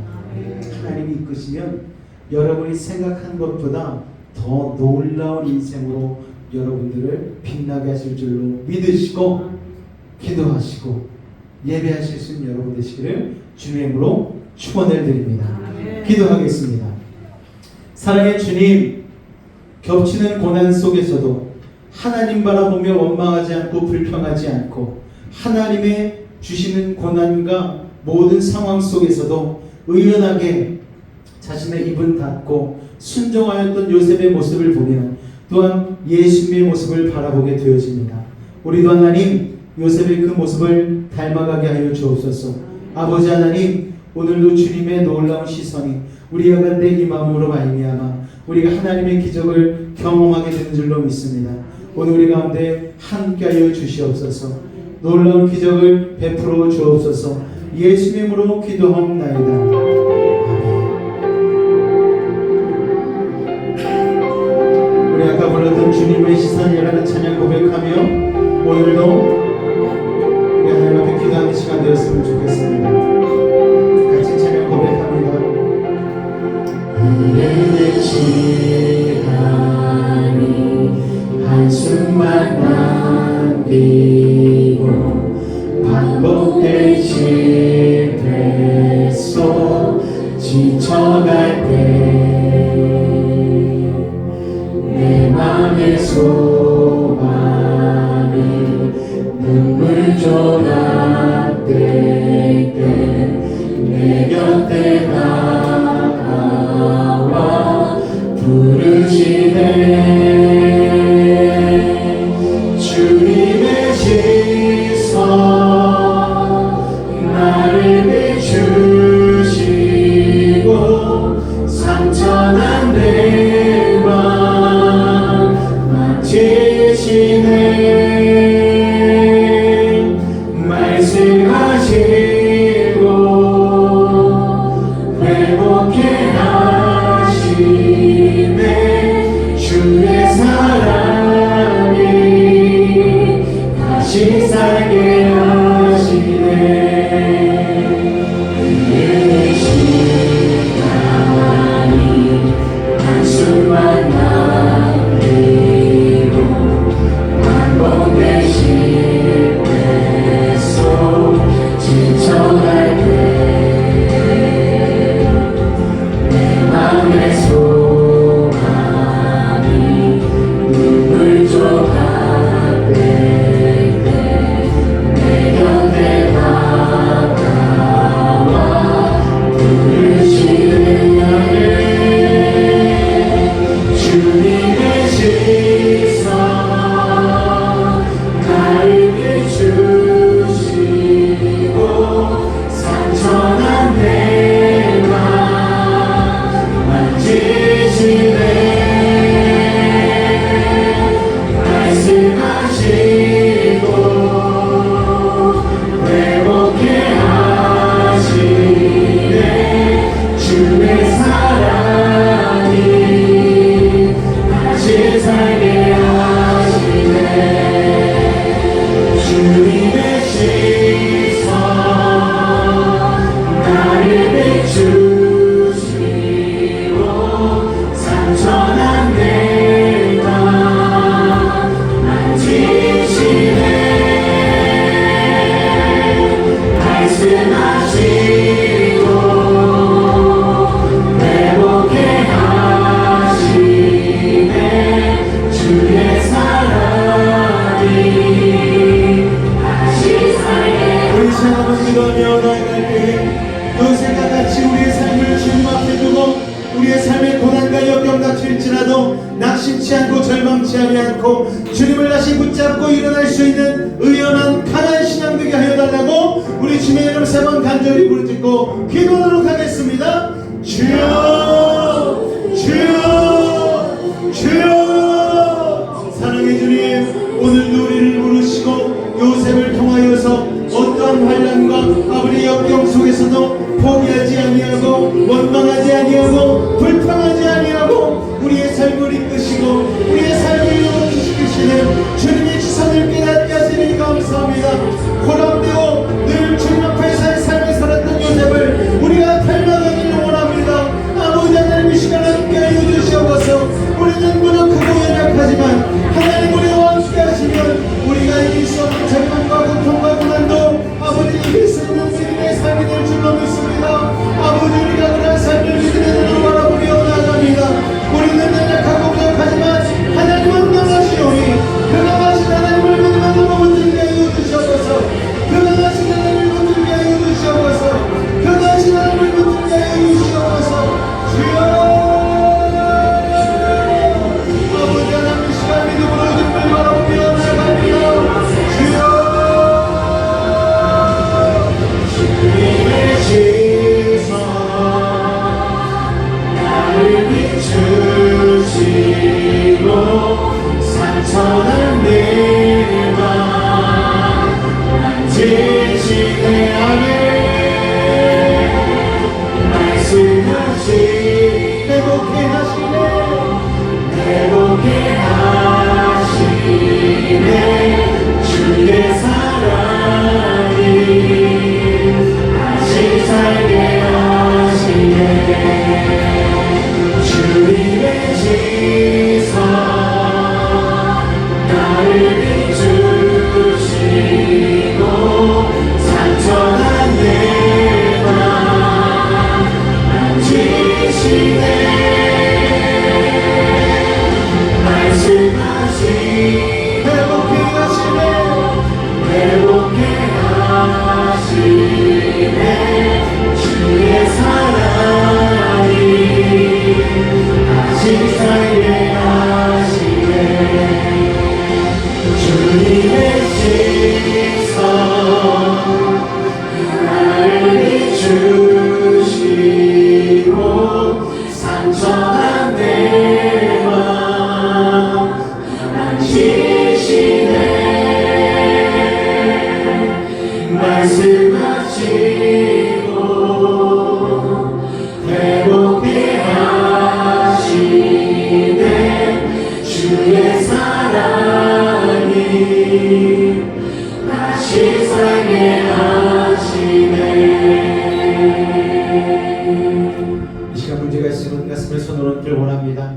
하나님이 이끄시면 여러분이 생각한 것보다 더 놀라운 인생으로 여러분들을 빛나게 하실 줄로 믿으시고 기도하시고 예배하실 수 있는 여러분 되시기를 주님의 이름으로 축원을 드립니다. 기도하겠습니다. 사랑의 주님, 겹치는 고난 속에서도 하나님 바라보며 원망하지 않고 불평하지 않고 하나님의 주시는 고난과 모든 상황 속에서도 의연하게 자신의 입은 닫고 순종하였던 요셉의 모습을 보며 또한 예수님의 모습을 바라보게 되어집니다. 우리도 하나님 요셉의 그 모습을 닮아가게 하여 주옵소서. 아버지 하나님, 오늘도 주님의 놀라운 시선이 우리 가운데 임함으로 말미암아 우리가 하나님의 기적을 경험하게 되는 줄로 믿습니다. 오늘 우리 가운데 함께하여 주시옵소서. 놀라운 기적을 베풀어 주옵소서. 예수님의 이름으로 기도하옵나이다. 우리 아까 불렀던 주님의 시선이라는 찬양 고백하며 오늘도 우리 하나님 앞에 기도하는 시간 되었으면 좋겠습니다. 같이 찬양 고백합니다. 은혜의 시간이 한숨만 남기고 반복된 실패 속 지쳐갈 때 내 맘의 소망이 눈물 조각될 때 내 곁에 다가와 부르시네. 주님의 시선 나를 비추시고 상처난 내 맘 만지시네. 말씀하시고 회복해 하시네. 주의 사랑이 다시 살게 하시네. 은혜의 시간이 한숨만 남기고 반복된 실패 속 지쳐갈 때 내 맘의 소망이 눈물 조각될 때 내 붙잡고 일어날 수 있는 의연한 강한 신앙 되게 하여 달라고 우리 주님의 이름 3번 간절히 부르짖고 기도하도록 하겠습니다. 주여 주여 주여. 사랑의 주님, 오늘도 우리를 부르시고 요셉을 통하여서 어떠한 환난과 아버지 역경 속에서도 포기하지 아니하고 원망하지 아니하고 불평하지 아니하고 우리의 삶을 이끄시고 우리의 삶을 이끌시는 주님의 지선을 깨닫게 하시니 감사합니다. 고람되고 늘 주님 앞에서의 삶을 살았던 요셉을 우리가 닮아가기를 원합니다. 아버지 하나님, 이 시간 함께 하여 주시옵소서. 우리는 무력하고 연약하지만 하나님 우리와 함께 하시면 우리가 이길 수 없는 절망과 고통과 고난도 아버지 이길 수 있는 주님의 삶이 될 줄로 믿습니다. 아버지, 우리가 그런 삶을 믿음의 눈으로 바라보며 나아갑니다. 우리는 연약하고 부족하지만 하나님은 강하시오니 그 강하신 하나님을 믿음의 눈으로 붙들게 하여 주시옵소서. 그 강하신 하나님을 붙들게 하여 주시옵소서. 그 강하신 하나님을 붙들게 하여 주시옵소서. 주여, 아버지 하나님, 이 시간 믿음으로 주님을 바라보며 나아갑니다. 주여, 주님의 지선 나를 비추시고 상처난 내 맘 만지시네. 아멘. 말씀하시 회복해 하시네. 회복해 하시네. 주의 사랑이 다시 살게 하시네. 주님의 지선 나를 비추시고 상처난 내 맘 만지시네. 말씀하시 회복해 하시네. 회복해 하시네. 주의 사랑이 다시 살게 하시네. 주님의 시선 나를 비추시고 상처난 내 맘 만지시네. 말씀하시고 회복해 하시네. 주의 사랑이 다시 살게 하시네. 이 시간 문제가 있으면 가슴에 손을 얹기를 원합니다.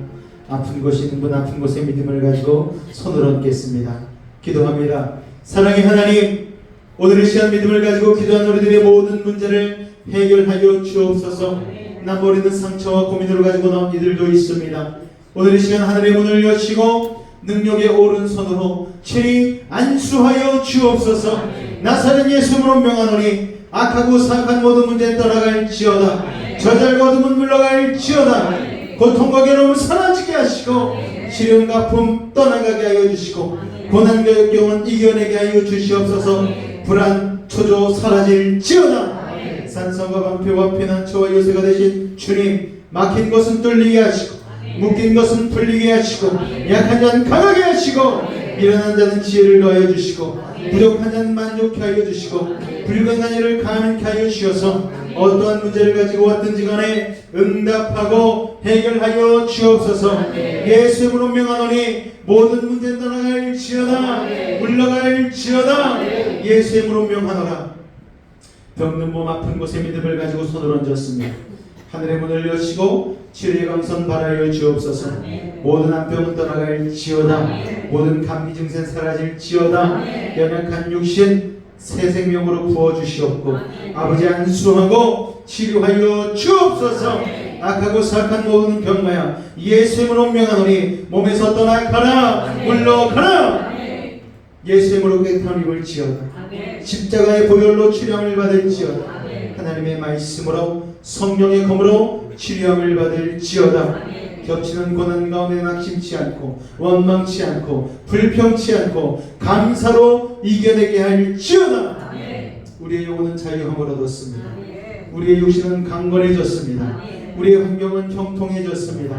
아픈 곳이 있는 분, 아픈 곳에 믿음을 가지고 손을 얹겠습니다. 기도합니다. 사랑의 하나님, 오늘 이 시간 믿음을 가지고 기도한 우리들의 모든 문제를 해결하여 주옵소서. 남버리는 상처와 고민으로 가지고 나온 이들도 있습니다. 오늘 이 시간 하늘의 문을 여시고 능력의 오른손으로 친히 안수하여 주옵소서. 나사렛 예수로 명하노니 악하고 사악한 모든 문제 떠나갈지어다. 저절과 어둠은 물러갈지어다. 고통과 괴로움을 사라지게 하시고 시련과 아픔 떠나가게 하여 주시고 고난과 역경은 이겨내게 하여 주시옵소서. 불안, 초조 사라질지어다. 산성과 방패와 피난처와 요새가 되신 주님, 막힌 것은 뚫리게 하시고 묶인 것은 풀리게 하시고 약한 자는 강하게 하시고 미련한 자는 지혜를 더하여 주시고 부족한 자는 만족케 하여 주시고 불건한 일을 가능케 하여 주셔서 어떠한 문제를 가지고 왔든지 간에 응답하고 해결하여 주옵소서. 예수의 이름으로 명하노니 모든 문제 떠나갈지어다. 물러갈지어다. 예수의 이름으로 명하노라. 병든 몸 아픈 곳에 믿음을 가지고 손을 얹었습니다. 하늘의 문을 여시고 치료의 강선 바라여 주옵소서. 모든 암병은 떠나갈지어다. 모든 감기 증세는 사라질지어다. 연약한 육신 새 생명으로 부어주시옵고 아버지 안수하고 치료하여 주옵소서. 악하고 사악한 모든 병마야 예수의 이름으로 명하노니 몸에서 떠나가라. 물러가라. 예수의 이름으로 깨끗함을 입을지어다. 십자가의 보혈로 치료함을 받을지어다. 하나님의 말씀으로 성령의 검으로 치료함을 받을지어다. 겹치는 고난 가운데 낙심치 않고 원망치 않고 불평치 않고 감사로 이겨내게 할지어다. 우리의 영혼은 자유함을 얻었습니다. 우리의 육신은 강건해졌습니다. 우리의 환경은 형통해졌습니다.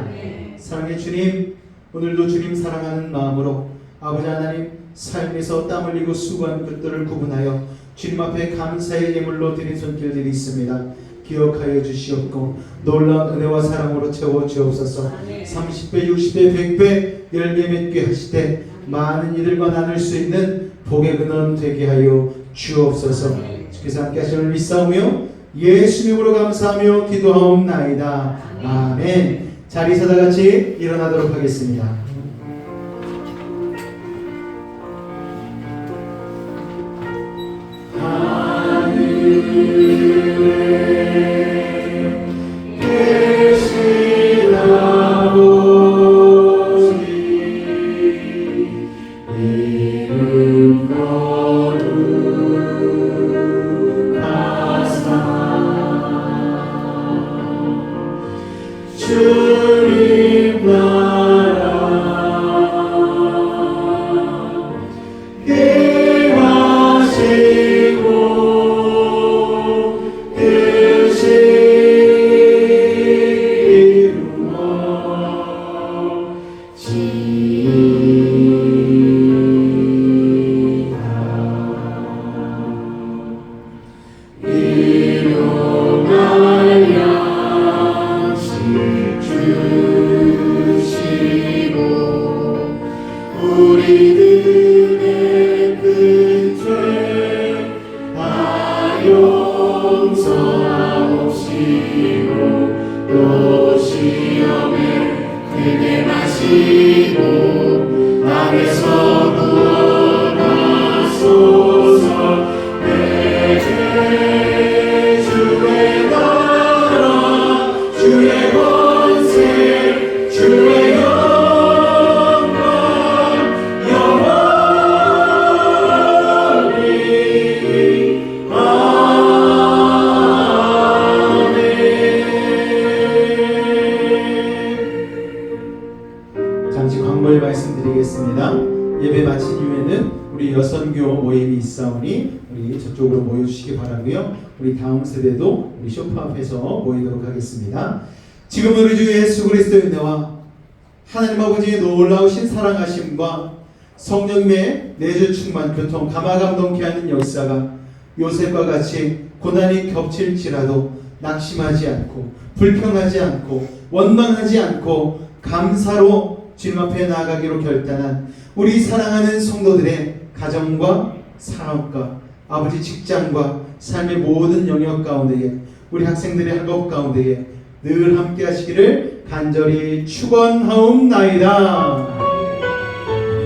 사랑의 주님, 오늘도 주님 사랑하는 마음으로 아버지 하나님 삶에서 땀 흘리고 수고한 것들을 구분하여 주님 앞에 감사의 예물로 드린 손길들이 있습니다. 기억하여 주시옵고 놀라운 은혜와 사랑으로 채워 주옵소서. 30배, 60배, 100배 열매 맺게 하시되 많은 이들과 나눌 수 있는 복의 근원 되게 하여 주옵소서. 주께서 함께 하시는 믿사오며 예수님으로 감사하며 기도하옵나이다. 아멘. 자리에서 다 같이 일어나도록 하겠습니다. 주님 나라 행하시고 뜻이 우리들의 그 죄 다 용서하옵시고 또 시험에 들게 마시고 악에서 구원하소서. 내 주의 나라 주의 권세 주의 말씀드리겠습니다. 예배 마친 이후에는 우리 여선교 모임이 있사오니 우리 저쪽으로 모여주시기 바라고요. 우리 다음 세대도 우리 소파 앞에서 모이도록 하겠습니다. 지금 우리 주 예수 그리스도의 은혜와 하나님 아버지의 놀라우신 사랑하심과 성령님의 내주 충만 교통 감화감동케 하는 역사가 요셉과 같이 고난이 겹칠지라도 낙심하지 않고 불평하지 않고 원망하지 않고 감사로 주님 앞에 나아가기로 결단한 우리 사랑하는 성도들의 가정과 사업과 아버지 직장과 삶의 모든 영역 가운데에 우리 학생들의 학업 가운데에 늘 함께 하시기를 간절히 축원하옵나이다.